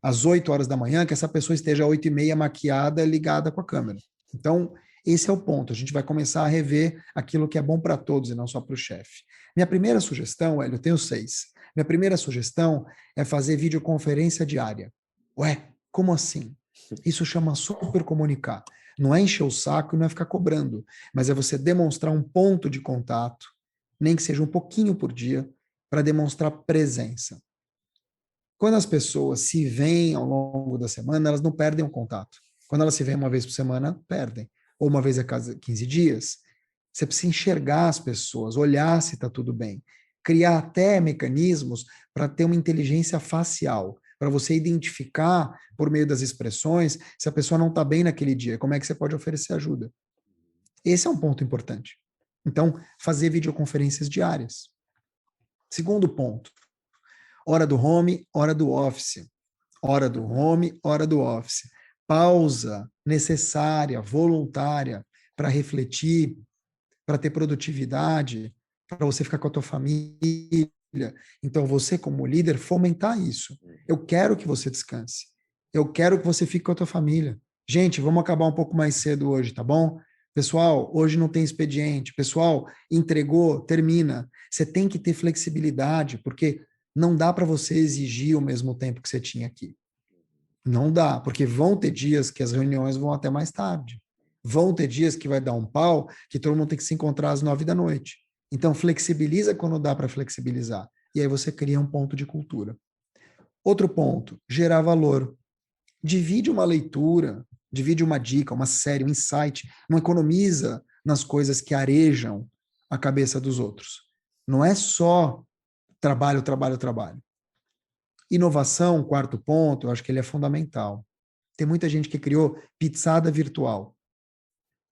Às 8 horas da manhã, que essa pessoa esteja às 8h30 maquiada, ligada com a câmera. Então, esse é o ponto. A gente vai começar a rever aquilo que é bom para todos e não só para o chefe. Minha primeira sugestão, Hélio, eu tenho 6. Minha primeira sugestão é fazer videoconferência diária. Ué, como assim? Isso chama super comunicar. Não é encher o saco e não é ficar cobrando, mas é você demonstrar um ponto de contato, nem que seja um pouquinho por dia, para demonstrar presença. Quando as pessoas se veem ao longo da semana, elas não perdem o contato. Quando elas se veem uma vez por semana, perdem. Ou uma vez a cada 15 dias. Você precisa enxergar as pessoas, olhar se está tudo bem. Criar até mecanismos para ter uma inteligência facial, para você identificar, por meio das expressões, se a pessoa não está bem naquele dia, como é que você pode oferecer ajuda. Esse é um ponto importante. Então, fazer videoconferências diárias. Segundo ponto, hora do home, hora do office. Hora do home, hora do office. Pausa necessária, voluntária, para refletir, para ter produtividade, para você ficar com a tua família. Então, você, como líder, fomentar isso. Eu quero que você descanse. Eu quero que você fique com a tua família. Gente, vamos acabar um pouco mais cedo hoje, tá bom? Pessoal, hoje não tem expediente. Pessoal, entregou, termina. Você tem que ter flexibilidade, porque não dá para você exigir o mesmo tempo que você tinha aqui. Não dá, porque vão ter dias que as reuniões vão até mais tarde. Vão ter dias que vai dar um pau, que todo mundo tem que se encontrar às 9 da noite. Então, flexibiliza quando dá para flexibilizar. E aí você cria um ponto de cultura. Outro ponto, gerar valor. Divide uma leitura, divide uma dica, uma série, um insight. Não economiza nas coisas que arejam a cabeça dos outros. Não é só trabalho, trabalho, trabalho. Inovação, quarto ponto, eu acho que ele é fundamental. Tem muita gente que criou pizzada virtual.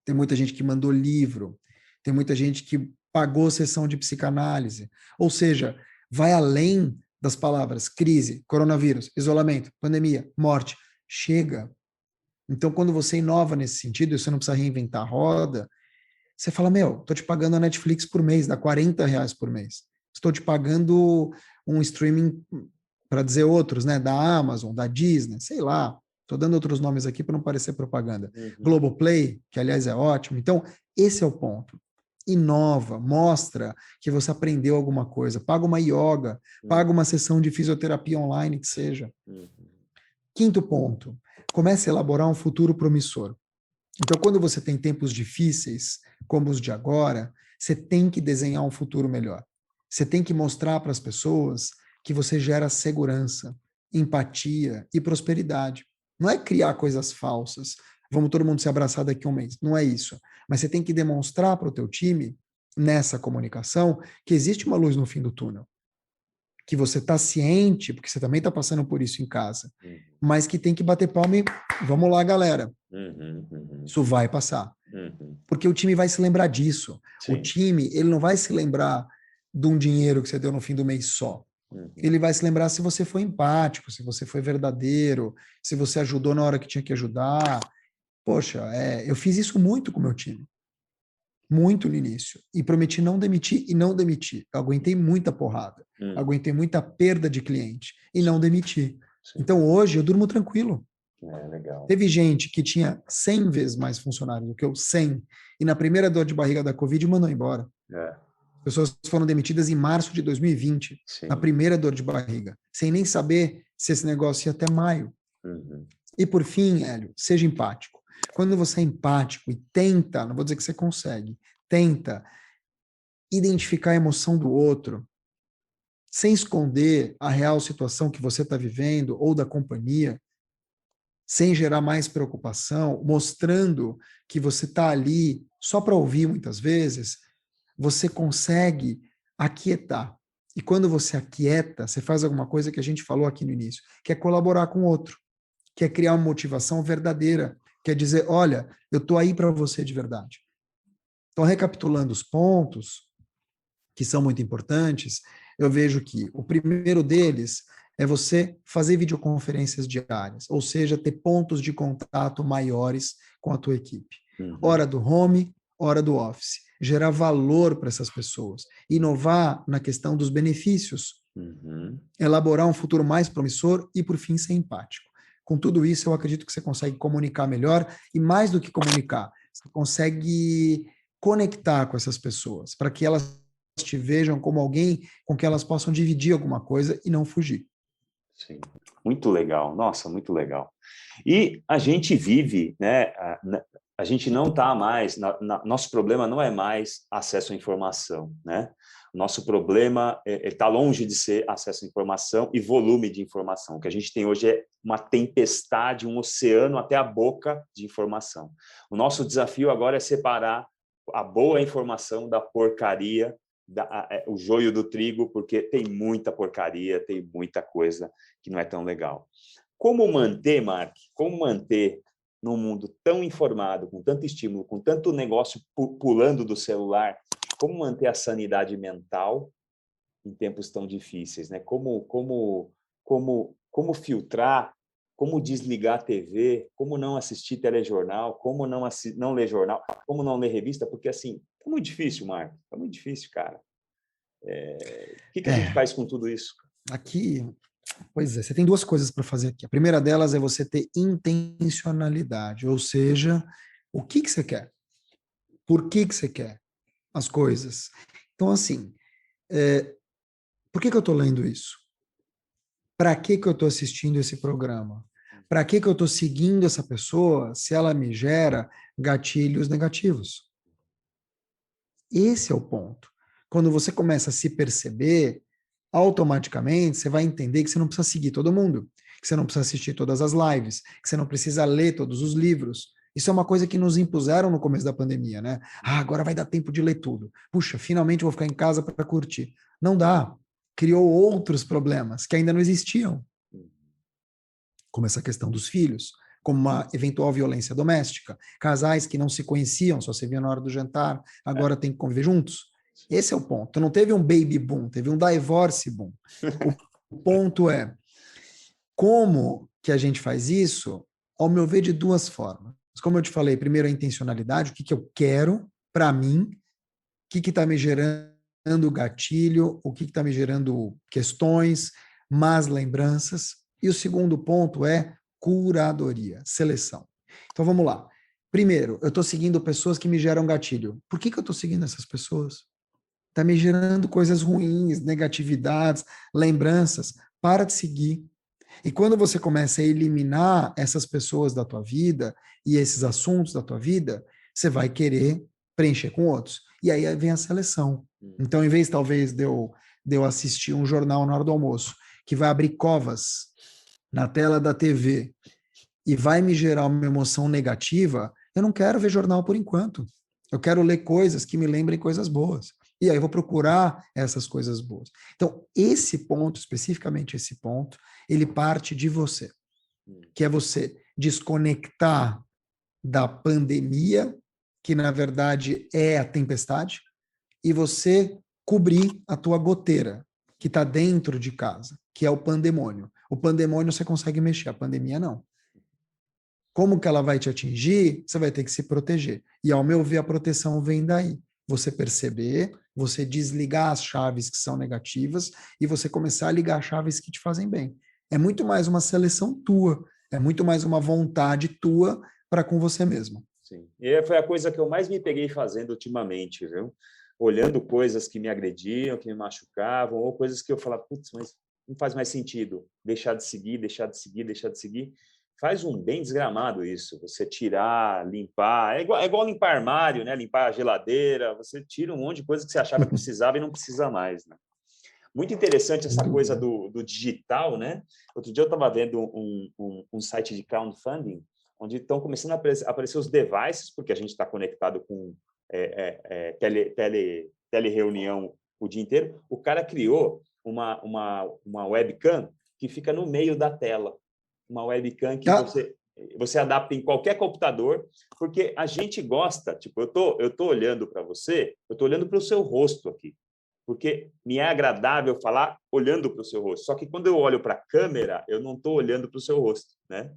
Tem muita gente que mandou livro. Tem muita gente que pagou sessão de psicanálise. Ou seja, vai além das palavras crise, coronavírus, isolamento, pandemia, morte. Chega. Então, quando você inova nesse sentido, e você não precisa reinventar a roda, você fala, meu, estou te pagando a Netflix por mês, dá R$40 por mês. Estou te pagando um streaming para dizer outros, né? Da Amazon, da Disney, sei lá. Estou dando outros nomes aqui para não parecer propaganda. Globoplay, que aliás é ótimo. Então, esse é o ponto. Inova, mostra que você aprendeu alguma coisa. Paga uma yoga, paga uma sessão de fisioterapia online, que seja. Quinto ponto, comece a elaborar um futuro promissor. Então, quando você tem tempos difíceis, como os de agora, você tem que desenhar um futuro melhor. Você tem que mostrar para as pessoas que você gera segurança, empatia e prosperidade. Não é criar coisas falsas. Vamos todo mundo se abraçar daqui a um mês. Não é isso. Mas você tem que demonstrar para o teu time, nessa comunicação, que existe uma luz no fim do túnel. Que você está ciente, porque você também está passando por isso em casa, mas que tem que bater palma e vamos lá, galera. Isso vai passar. Porque o time vai se lembrar disso. Sim. O time, ele não vai se lembrar de um dinheiro que você deu no fim do mês só. Ele vai se lembrar se você foi empático, se você foi verdadeiro, se você ajudou na hora que tinha que ajudar. Poxa, eu fiz isso muito com o meu time. Muito no início. E prometi não demitir e não demiti. Eu aguentei muita porrada. Aguentei muita perda de cliente e não demiti. Sim. Então hoje eu durmo tranquilo. Legal. Teve gente que tinha 100 vezes mais funcionários do que eu, 100, e na primeira dor de barriga da Covid mandou embora. Pessoas foram demitidas em março de 2020, Sim. na primeira dor de barriga, sem nem saber se esse negócio ia até maio. E por fim, Hélio, seja empático. Quando você é empático e tenta, não vou dizer que você consegue, tenta identificar a emoção do outro, sem esconder a real situação que você está vivendo ou da companhia, sem gerar mais preocupação, mostrando que você está ali só para ouvir muitas vezes, você consegue aquietar. E quando você aquieta, você faz alguma coisa que a gente falou aqui no início, que é colaborar com o outro, que é criar uma motivação verdadeira, que é dizer, olha, eu estou aí para você de verdade. Então, recapitulando os pontos, que são muito importantes, eu vejo que o primeiro deles é você fazer videoconferências diárias, ou seja, ter pontos de contato maiores com a tua equipe. Hora do home, hora do office. Gerar valor para essas pessoas. Inovar na questão dos benefícios. Elaborar um futuro mais promissor e, por fim, ser empático. Com tudo isso, eu acredito que você consegue comunicar melhor e, mais do que comunicar, você consegue conectar com essas pessoas para que elas te vejam como alguém com que elas possam dividir alguma coisa e não fugir. Sim, muito legal, nossa, muito legal. E a gente vive, né? A gente não está mais, nosso problema não é mais acesso à informação, né? Nosso problema está longe de ser acesso à informação e volume de informação. O que a gente tem hoje é uma tempestade, um oceano até a boca de informação. O nosso desafio agora é separar a boa informação da porcaria, o joio do trigo, porque tem muita porcaria, tem muita coisa que não é tão legal. Como manter, Mark, num mundo tão informado, com tanto estímulo, com tanto negócio pulando do celular, como manter a sanidade mental em tempos tão difíceis, né? Como filtrar, como desligar a TV, como não assistir telejornal, como não ler jornal, como não ler revista, porque assim, é muito difícil, Marco, é muito difícil, cara. O que a gente faz com tudo isso? Aqui, pois é, você tem duas coisas para fazer aqui. A primeira delas é você ter intencionalidade, ou seja, o que você quer? Por que você quer as coisas? Então, assim, por que eu estou lendo isso? Para que eu estou assistindo esse programa? Para que eu estou seguindo essa pessoa se ela me gera gatilhos negativos? Esse é o ponto. Quando você começa a se perceber, automaticamente você vai entender que você não precisa seguir todo mundo, que você não precisa assistir todas as lives, que você não precisa ler todos os livros. Isso é uma coisa que nos impuseram no começo da pandemia, né? Agora vai dar tempo de ler tudo. Puxa, finalmente eu vou ficar em casa para curtir. Não dá. Criou outros problemas que ainda não existiam. Como essa questão dos filhos, como uma eventual violência doméstica, casais que não se conheciam, só se viam na hora do jantar, agora tem que conviver juntos. Esse é o ponto. Não teve um baby boom, teve um divorce boom. O ponto é, como que a gente faz isso? Ao meu ver, de duas formas. Como eu te falei, primeiro a intencionalidade, o que eu quero para mim, o que está me gerando gatilho, o que está me gerando questões, más lembranças. E o segundo ponto é curadoria, seleção. Então vamos lá. Primeiro, eu estou seguindo pessoas que me geram gatilho. Por que eu estou seguindo essas pessoas? Está me gerando coisas ruins, negatividades, lembranças. Para de seguir. E quando você começa a eliminar essas pessoas da tua vida e esses assuntos da tua vida, você vai querer preencher com outros. E aí vem a seleção. Então, em vez, talvez, de eu assistir um jornal na hora do almoço, que vai abrir covas na tela da TV e vai me gerar uma emoção negativa, eu não quero ver jornal por enquanto. Eu quero ler coisas que me lembrem coisas boas. E aí eu vou procurar essas coisas boas. Então, esse ponto, especificamente esse ponto, ele parte de você, que é você desconectar da pandemia, que na verdade é a tempestade, e você cobrir a tua goteira, que está dentro de casa, que é o pandemônio. O pandemônio você consegue mexer, a pandemia não. Como que ela vai te atingir? Você vai ter que se proteger. E, ao meu ver, a proteção vem daí. Você perceber, você desligar as chaves que são negativas e você começar a ligar as chaves que te fazem bem. É muito mais uma seleção tua, é muito mais uma vontade tua para com você mesmo. Sim. E foi a coisa que eu mais me peguei fazendo ultimamente, viu? Olhando coisas que me agrediam, que me machucavam, ou coisas que eu falava, putz, mas não faz mais sentido deixar de seguir, deixar de seguir, deixar de seguir. Faz um bem desgramado isso, você tirar, limpar, é igual limpar armário, né? Limpar a geladeira, você tira um monte de coisa que você achava que precisava e não precisa mais, né? Muito interessante essa coisa do digital, né? Outro dia eu estava vendo um site de crowdfunding, onde estão começando a aparecer os devices, porque a gente está conectado com tele-reunião o dia inteiro. O cara criou uma webcam que fica no meio da tela. Uma webcam que você adapta em qualquer computador, porque a gente gosta, tipo, eu tô olhando para você, eu tô olhando para o seu rosto aqui, porque me é agradável falar olhando para o seu rosto. Só que quando eu olho para a câmera, eu não estou olhando para o seu rosto, né?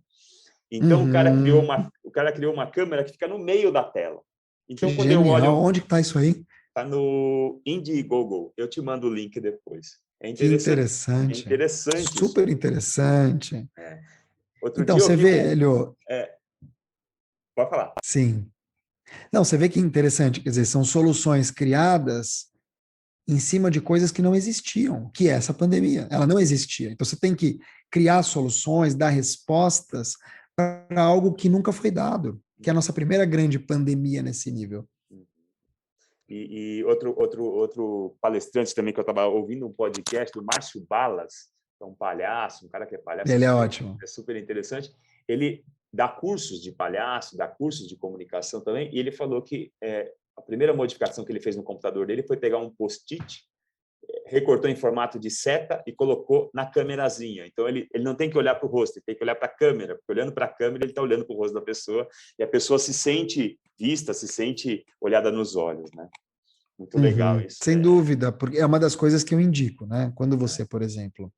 Então o cara criou uma câmera que fica no meio da tela. Então que quando genial. eu olho, onde está isso aí? Está no Indiegogo. Eu te mando o link depois. É Que interessante. É interessante. interessante isso. Super interessante. Outro Então, dia eu você vi vê, Hélio, pode falar. sim. Não, você vê que interessante, quer dizer, são soluções criadas em cima de coisas que não existiam, que é essa pandemia. Ela não existia. Então, você tem que criar soluções, dar respostas para algo que nunca foi dado, que é a nossa primeira grande pandemia nesse nível. E outro palestrante também que eu estava ouvindo um podcast, o Márcio Balas, que é um palhaço, um cara que é palhaço, Ele é ótimo. é super interessante. Ele dá cursos de palhaço, dá cursos de comunicação também, e ele falou que a primeira modificação que ele fez no computador dele foi pegar um post-it, recortou em formato de seta e colocou na câmerazinha. Então, ele não tem que olhar para o rosto, ele tem que olhar para a câmera, porque olhando para a câmera, ele está olhando para o rosto da pessoa, e a pessoa se sente vista, se sente olhada nos olhos, né? Muito legal isso. Sem dúvida, porque é uma das coisas que eu indico, né? Quando você, por exemplo,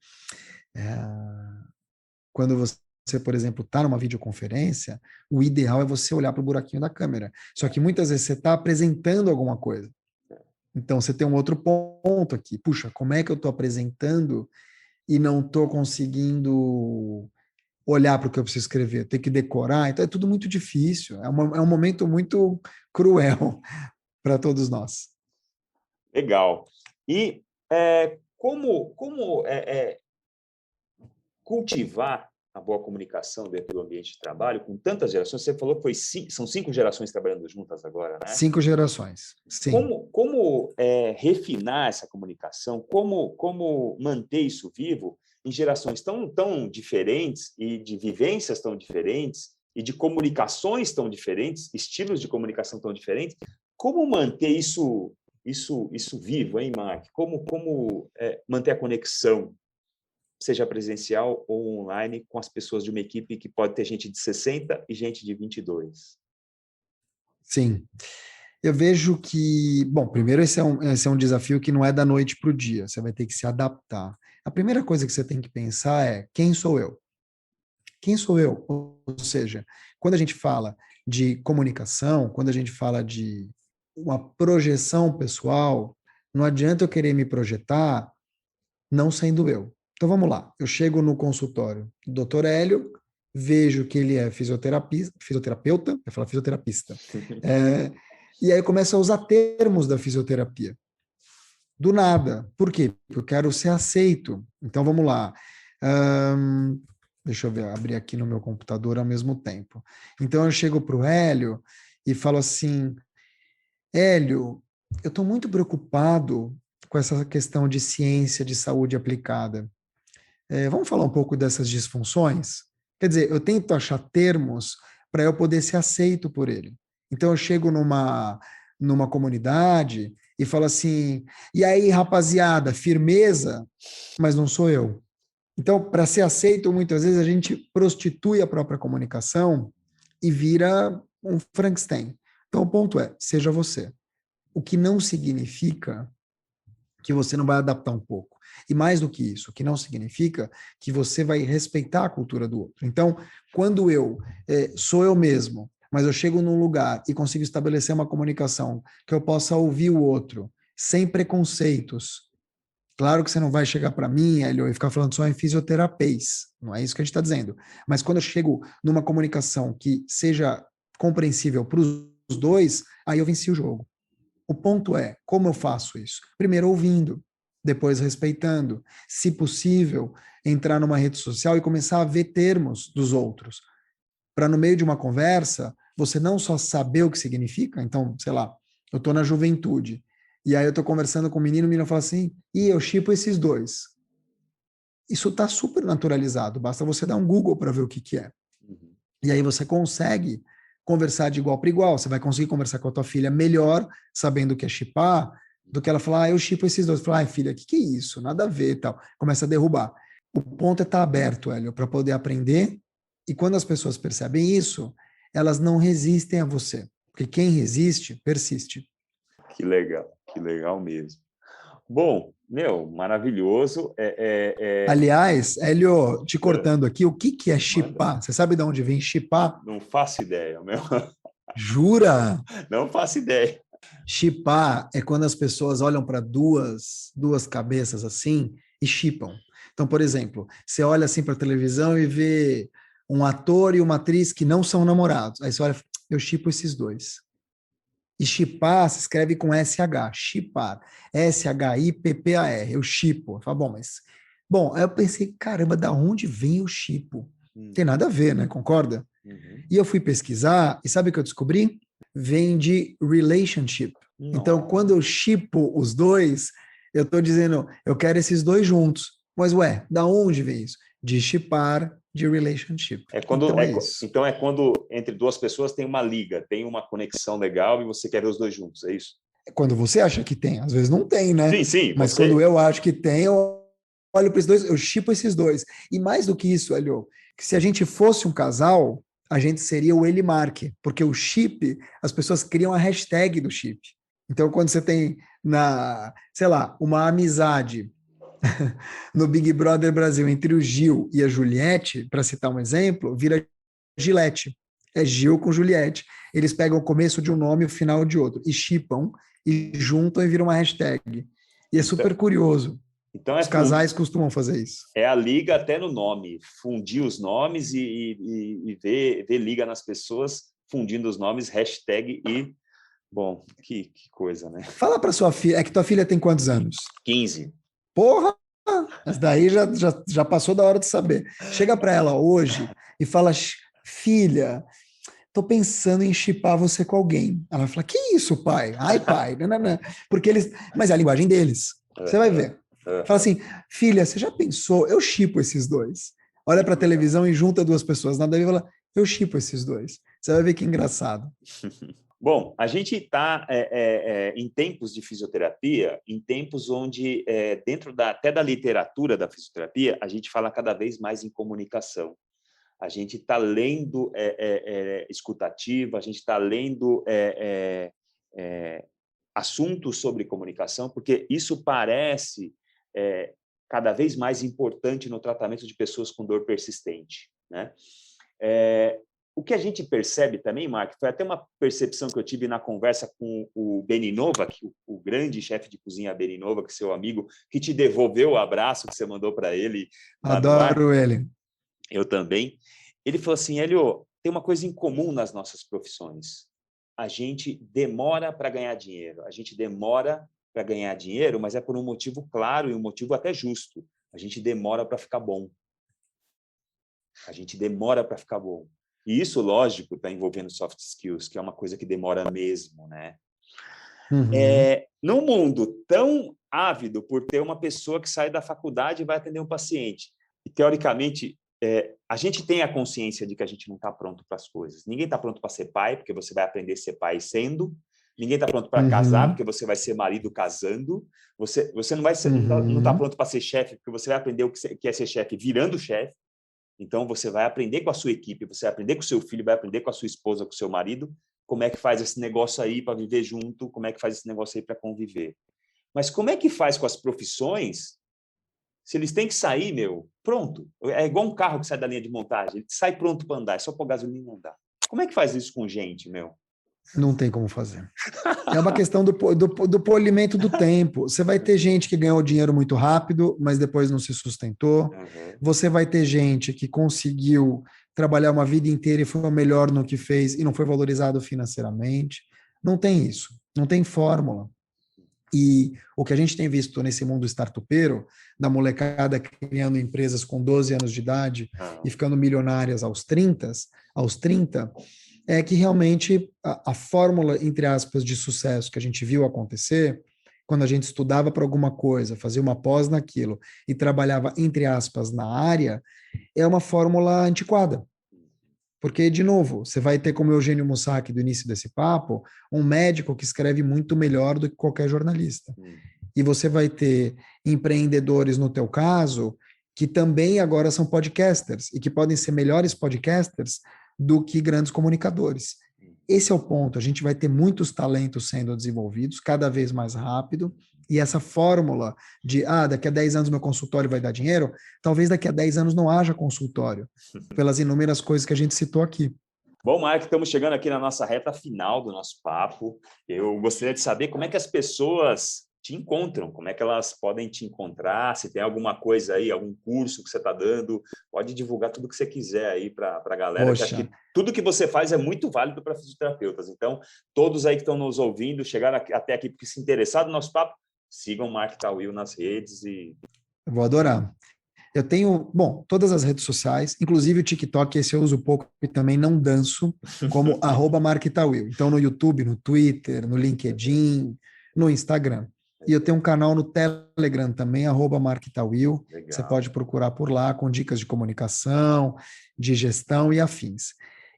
está numa videoconferência, o ideal é você olhar para o buraquinho da câmera. Só que muitas vezes você está apresentando alguma coisa. Então, você tem um outro ponto aqui. Puxa, como é que eu estou apresentando e não estou conseguindo olhar para o que eu preciso escrever? Ter que decorar. Então, é tudo muito difícil. É um momento muito cruel para todos nós. Legal. E como cultivar a boa comunicação dentro do ambiente de trabalho com tantas gerações? Você falou que são 5 gerações trabalhando juntas agora, né? 5 gerações, sim. Como refinar essa comunicação? Como manter isso vivo em gerações tão diferentes e de vivências tão diferentes e de comunicações tão diferentes, estilos de comunicação tão diferentes? Como manter isso vivo, hein, Mark? Como manter a conexão, seja presencial ou online, com as pessoas de uma equipe que pode ter gente de 60 e gente de 22? Sim. Eu vejo que, bom, primeiro esse é um desafio que não é da noite para o dia, você vai ter que se adaptar. A primeira coisa que você tem que pensar é, quem sou eu? Quem sou eu? Ou seja, quando a gente fala de comunicação, quando a gente fala de uma projeção pessoal, não adianta eu querer me projetar não sendo eu. Então vamos lá. Eu chego no consultório do Dr. Hélio, vejo que ele é fisioterapeuta, eu ia falar fisioterapista. E aí eu começo a usar termos da fisioterapia. Do nada. Por quê? Porque eu quero ser aceito. Então vamos lá. Deixa eu ver, abrir aqui no meu computador ao mesmo tempo. Então eu chego para o Hélio e falo assim: Hélio, eu estou muito preocupado com essa questão de ciência de saúde aplicada. Vamos falar um pouco dessas disfunções? Quer dizer, eu tento achar termos para eu poder ser aceito por ele. Então, eu chego numa comunidade e falo assim: e aí, rapaziada, firmeza? Mas não sou eu. Então, para ser aceito, muitas vezes a gente prostitui a própria comunicação e vira um Frankenstein. Então, o ponto é: seja você. O que não significa que você não vai adaptar um pouco. E mais do que isso, que não significa que você vai respeitar a cultura do outro. Então, quando eu sou eu mesmo, mas eu chego num lugar e consigo estabelecer uma comunicação que eu possa ouvir o outro sem preconceitos. Claro que você não vai chegar para mim, Hélio, e ficar falando só em fisioterapês. Não é isso que a gente está dizendo. Mas quando eu chego numa comunicação que seja compreensível para os dois, aí eu venci o jogo. O ponto é, como eu faço isso? Primeiro ouvindo, depois respeitando. Se possível, entrar numa rede social e começar a ver termos dos outros. Para no meio de uma conversa, você não só saber o que significa, então, sei lá, eu estou na juventude, e aí eu estou conversando com o menino fala assim, eu shippo esses dois. Isso está super naturalizado, basta você dar um Google para ver o que é. Uhum. E aí você consegue conversar de igual para igual. Você vai conseguir conversar com a tua filha melhor, sabendo o que é chipar, do que ela falar, eu chipo esses dois. Falar, filha, o que é isso? Nada a ver e tal. Começa a derrubar. O ponto é estar aberto, Hélio, para poder aprender. E quando as pessoas percebem isso, elas não resistem a você. Porque quem resiste, persiste. Que legal mesmo. Bom, maravilhoso. Aliás, Hélio, te cortando aqui, o que é Manda. chipar? Você sabe de onde vem chipar? Não faço ideia, meu. Jura? Não faço ideia. Shippar é quando as pessoas olham para duas cabeças assim e shippam. Então, por exemplo, você olha assim para a televisão e vê um ator e uma atriz que não são namorados. Aí você olha, eu shippo esses dois. E shippar se escreve com SH, shippar. SHIPPAR, eu shippo. Eu falo, bom, mas... Bom, aí eu pensei, caramba, da onde vem o shippo? Tem nada a ver, né? Concorda? Uhum. E eu fui pesquisar, e sabe o que eu descobri? Vem de relationship. Então, quando eu shippo os dois, eu estou dizendo, eu quero esses dois juntos. Mas, ué, da onde vem isso? De shippar, de relationship. Então é isso. Então é quando entre duas pessoas tem uma liga, tem uma conexão legal e você quer ver os dois juntos, é isso? Quando você acha que tem, às vezes não tem, né? Sim, sim, Mas você. quando eu acho que tem, eu olho para esses dois, eu shippo esses dois. E mais do que isso, Helio, que se a gente fosse um casal, a gente seria o ele marque, porque o chip, as pessoas criam a hashtag do chip. Então, quando você tem sei lá, uma amizade no Big Brother Brasil entre o Gil e a Juliette, para citar um exemplo, vira Gilete. É Gil com Juliette. Eles pegam o começo de um nome e o final de outro, e chipam, e juntam e viram uma hashtag. E é super curioso. Então Os casais costumam fazer isso. É a liga até no nome, fundir os nomes e ver liga nas pessoas, fundindo os nomes, hashtag e... Bom, que coisa, né? Fala para sua filha, é que tua filha tem quantos anos? 15. Porra! Mas daí já passou da hora de saber. Chega para ela hoje e fala, filha, tô pensando em chipar você com alguém. Ela fala, que isso, pai? Ai, pai, não. Porque eles... Mas é a linguagem deles. Você vai ver. Fala assim, filha, você já pensou? Eu chipo esses dois. Olha para a televisão e junta duas pessoas. Nada a ver, fala, eu chipo esses dois. Você vai ver que engraçado. Bom, a gente está em tempos de fisioterapia, em tempos onde, dentro até da literatura da fisioterapia, a gente fala cada vez mais em comunicação. A gente está lendo escutativa, a gente está lendo assuntos sobre comunicação, porque isso parece cada vez mais importante no tratamento de pessoas com dor persistente, né? o que a gente percebe também, Mark, foi até uma percepção que eu tive na conversa com o Beninova, o grande chefe de cozinha Beninova, que é seu amigo, que te devolveu o abraço que você mandou para ele lá no ar. Adoro ele. Eu também. Ele falou assim, Hélio, tem uma coisa em comum nas nossas profissões. A gente demora para ganhar dinheiro. A gente demora para ganhar dinheiro, mas é por um motivo claro e um motivo até justo. A gente demora para ficar bom. A gente demora para ficar bom. E isso, lógico, está envolvendo soft skills, que é uma coisa que demora mesmo, né? Uhum. Num mundo tão ávido por ter uma pessoa que sai da faculdade e vai atender um paciente, e teoricamente a gente tem a consciência de que a gente não está pronto para as coisas. Ninguém está pronto para ser pai, porque você vai aprender a ser pai sendo. Ninguém está pronto para casar, porque você vai ser marido casando. Você não vai ser, não está pronto para ser chefe, porque você vai aprender o que é ser chefe virando chefe. Então, você vai aprender com a sua equipe, você vai aprender com o seu filho, vai aprender com a sua esposa, com o seu marido, como é que faz esse negócio aí para viver junto, como é que faz esse negócio aí para conviver. Mas como é que faz com as profissões se eles têm que sair, pronto? É igual um carro que sai da linha de montagem, ele sai pronto para andar, é só pôr gasolina e andar. Como é que faz isso com gente, Não tem como fazer. É uma questão do polimento do tempo. Você vai ter gente que ganhou dinheiro muito rápido, mas depois não se sustentou. Uhum. Você vai ter gente que conseguiu trabalhar uma vida inteira e foi o melhor no que fez e não foi valorizado financeiramente. Não tem isso. Não tem fórmula. E o que a gente tem visto nesse mundo startupeiro, da molecada criando empresas com 12 anos de idade e ficando milionárias aos 30, é que realmente a fórmula, entre aspas, de sucesso que a gente viu acontecer, quando a gente estudava para alguma coisa, fazia uma pós naquilo e trabalhava, entre aspas, na área, é uma fórmula antiquada. Porque, de novo, você vai ter, como o Eugênio Mussac, do início desse papo, um médico que escreve muito melhor do que qualquer jornalista. E você vai ter empreendedores, no teu caso, que também agora são podcasters e que podem ser melhores podcasters do que grandes comunicadores. Esse é o ponto. A gente vai ter muitos talentos sendo desenvolvidos cada vez mais rápido, e essa fórmula de, daqui a 10 anos meu consultório vai dar dinheiro, talvez daqui a 10 anos não haja consultório, pelas inúmeras coisas que a gente citou aqui. Bom, Mark, estamos chegando aqui na nossa reta final do nosso papo. Eu gostaria de saber como é que as pessoas te encontram, como é que elas podem te encontrar, se tem alguma coisa aí, algum curso que você está dando, pode divulgar tudo que você quiser aí para a galera, que acho que tudo que você faz é muito válido para fisioterapeutas. Então, todos aí que estão nos ouvindo, chegaram até aqui porque se interessaram no nosso papo, sigam o Mark Tawil nas redes e... Eu vou adorar. Eu tenho, todas as redes sociais, inclusive o TikTok, esse eu uso pouco e também não danço, como @MarkTawil. Então, no YouTube, no Twitter, no LinkedIn, no Instagram. E eu tenho um canal no Telegram também, @MarkTawil. Você pode procurar por lá com dicas de comunicação, de gestão e afins.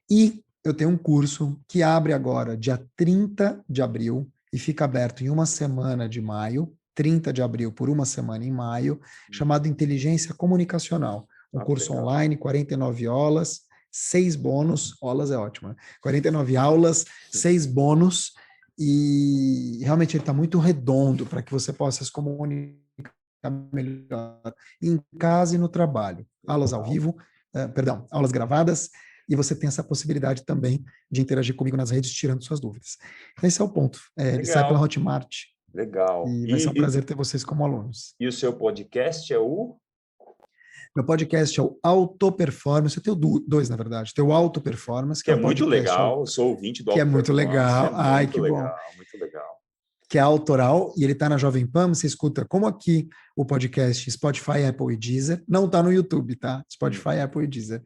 E eu tenho um curso que abre agora, dia 30 de abril, e fica aberto em uma semana de maio, 30 de abril por uma semana em maio, chamado Inteligência Comunicacional. Um curso online, 49 aulas, 6 bônus, aulas é ótimo, né? 49 aulas, 6 bônus, e realmente ele está muito redondo para que você possa se comunicar melhor em casa e no trabalho. Aulas ao vivo, aulas gravadas, e você tem essa possibilidade também de interagir comigo nas redes, tirando suas dúvidas. Então, esse é o ponto. Ele sai pela Hotmart. Legal. E vai ser um prazer ter vocês como alunos. E o seu podcast é o? Meu podcast é o Auto Performance. Eu tenho dois, na verdade. Tem o Auto Performance, que é muito legal. Eu sou ouvinte do Auto Performance. Que é muito legal. Ai, que legal, bom. muito legal. Que é autoral, e ele está na Jovem Pan. Você escuta, como aqui, o podcast Spotify, Apple e Deezer. Não está no YouTube, tá? Spotify, Apple e Deezer.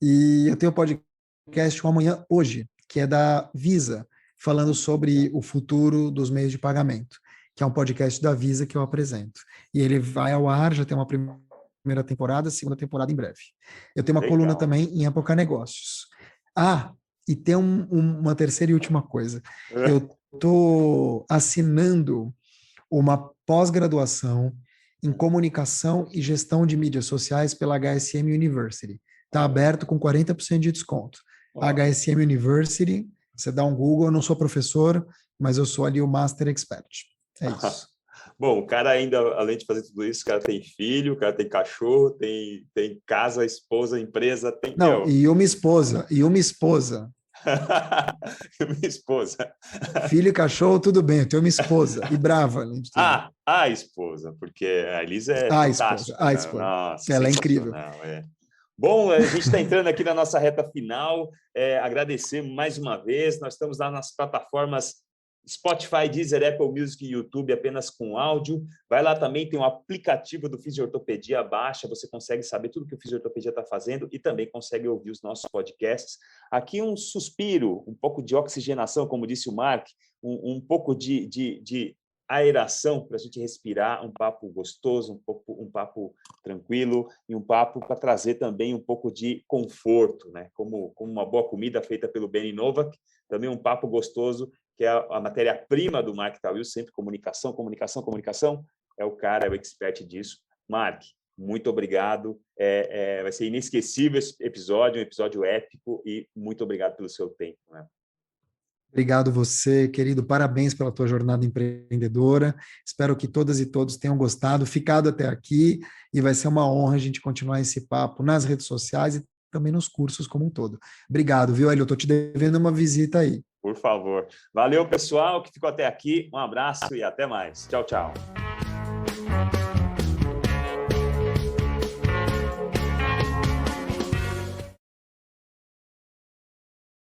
E eu tenho o podcast O Amanhã Hoje, que é da Visa, falando sobre o futuro dos meios de pagamento, que é um podcast da Visa que eu apresento. E ele vai ao ar, já tem uma primeira temporada, segunda temporada em breve. Eu tenho uma coluna também em Época Negócios. E tem uma terceira e última coisa. Eu estou assinando uma pós-graduação em comunicação e gestão de mídias sociais pela HSM University. Está aberto com 40% de desconto. HSM University, você dá um Google, eu não sou professor, mas eu sou ali o Master Expert. É isso. Bom, o cara ainda, além de fazer tudo isso, o cara tem filho, o cara tem cachorro, tem casa, esposa, empresa, tem... Não, e uma esposa, Minha esposa. Filho e cachorro, tudo bem, eu tenho uma esposa, e brava, além de tudo. A esposa, porque a Elisa é A esposa, fantástica. a Né? esposa. Nossa, Ela é incrível. sensacional. Bom, a gente está entrando aqui na nossa reta final. Agradecer mais uma vez. Nós estamos lá nas plataformas Spotify, Deezer, Apple Music e YouTube apenas com áudio. Vai lá também, tem um aplicativo do Fisiortopedia, baixa, você consegue saber tudo que o Fisiortopedia está fazendo e também consegue ouvir os nossos podcasts. Aqui um suspiro, um pouco de oxigenação, como disse o Mark, um pouco de aeração para a gente respirar, um papo gostoso, um papo tranquilo e um papo para trazer também um pouco de conforto, né? Como uma boa comida feita pelo Benny Novak, também um papo gostoso, que é a matéria-prima do Mark Tawil, sempre comunicação, comunicação, comunicação, é o cara, é o expert disso. Mark, muito obrigado, vai ser inesquecível esse episódio, um episódio épico, e muito obrigado pelo seu tempo, né? Obrigado você, querido. Parabéns pela tua jornada empreendedora. Espero que todas e todos tenham gostado, ficado até aqui, e vai ser uma honra a gente continuar esse papo nas redes sociais e também nos cursos como um todo. Obrigado, viu, Hélio? Eu estou te devendo uma visita aí. Por favor. Valeu, pessoal, que ficou até aqui. Um abraço e até mais. Tchau, tchau.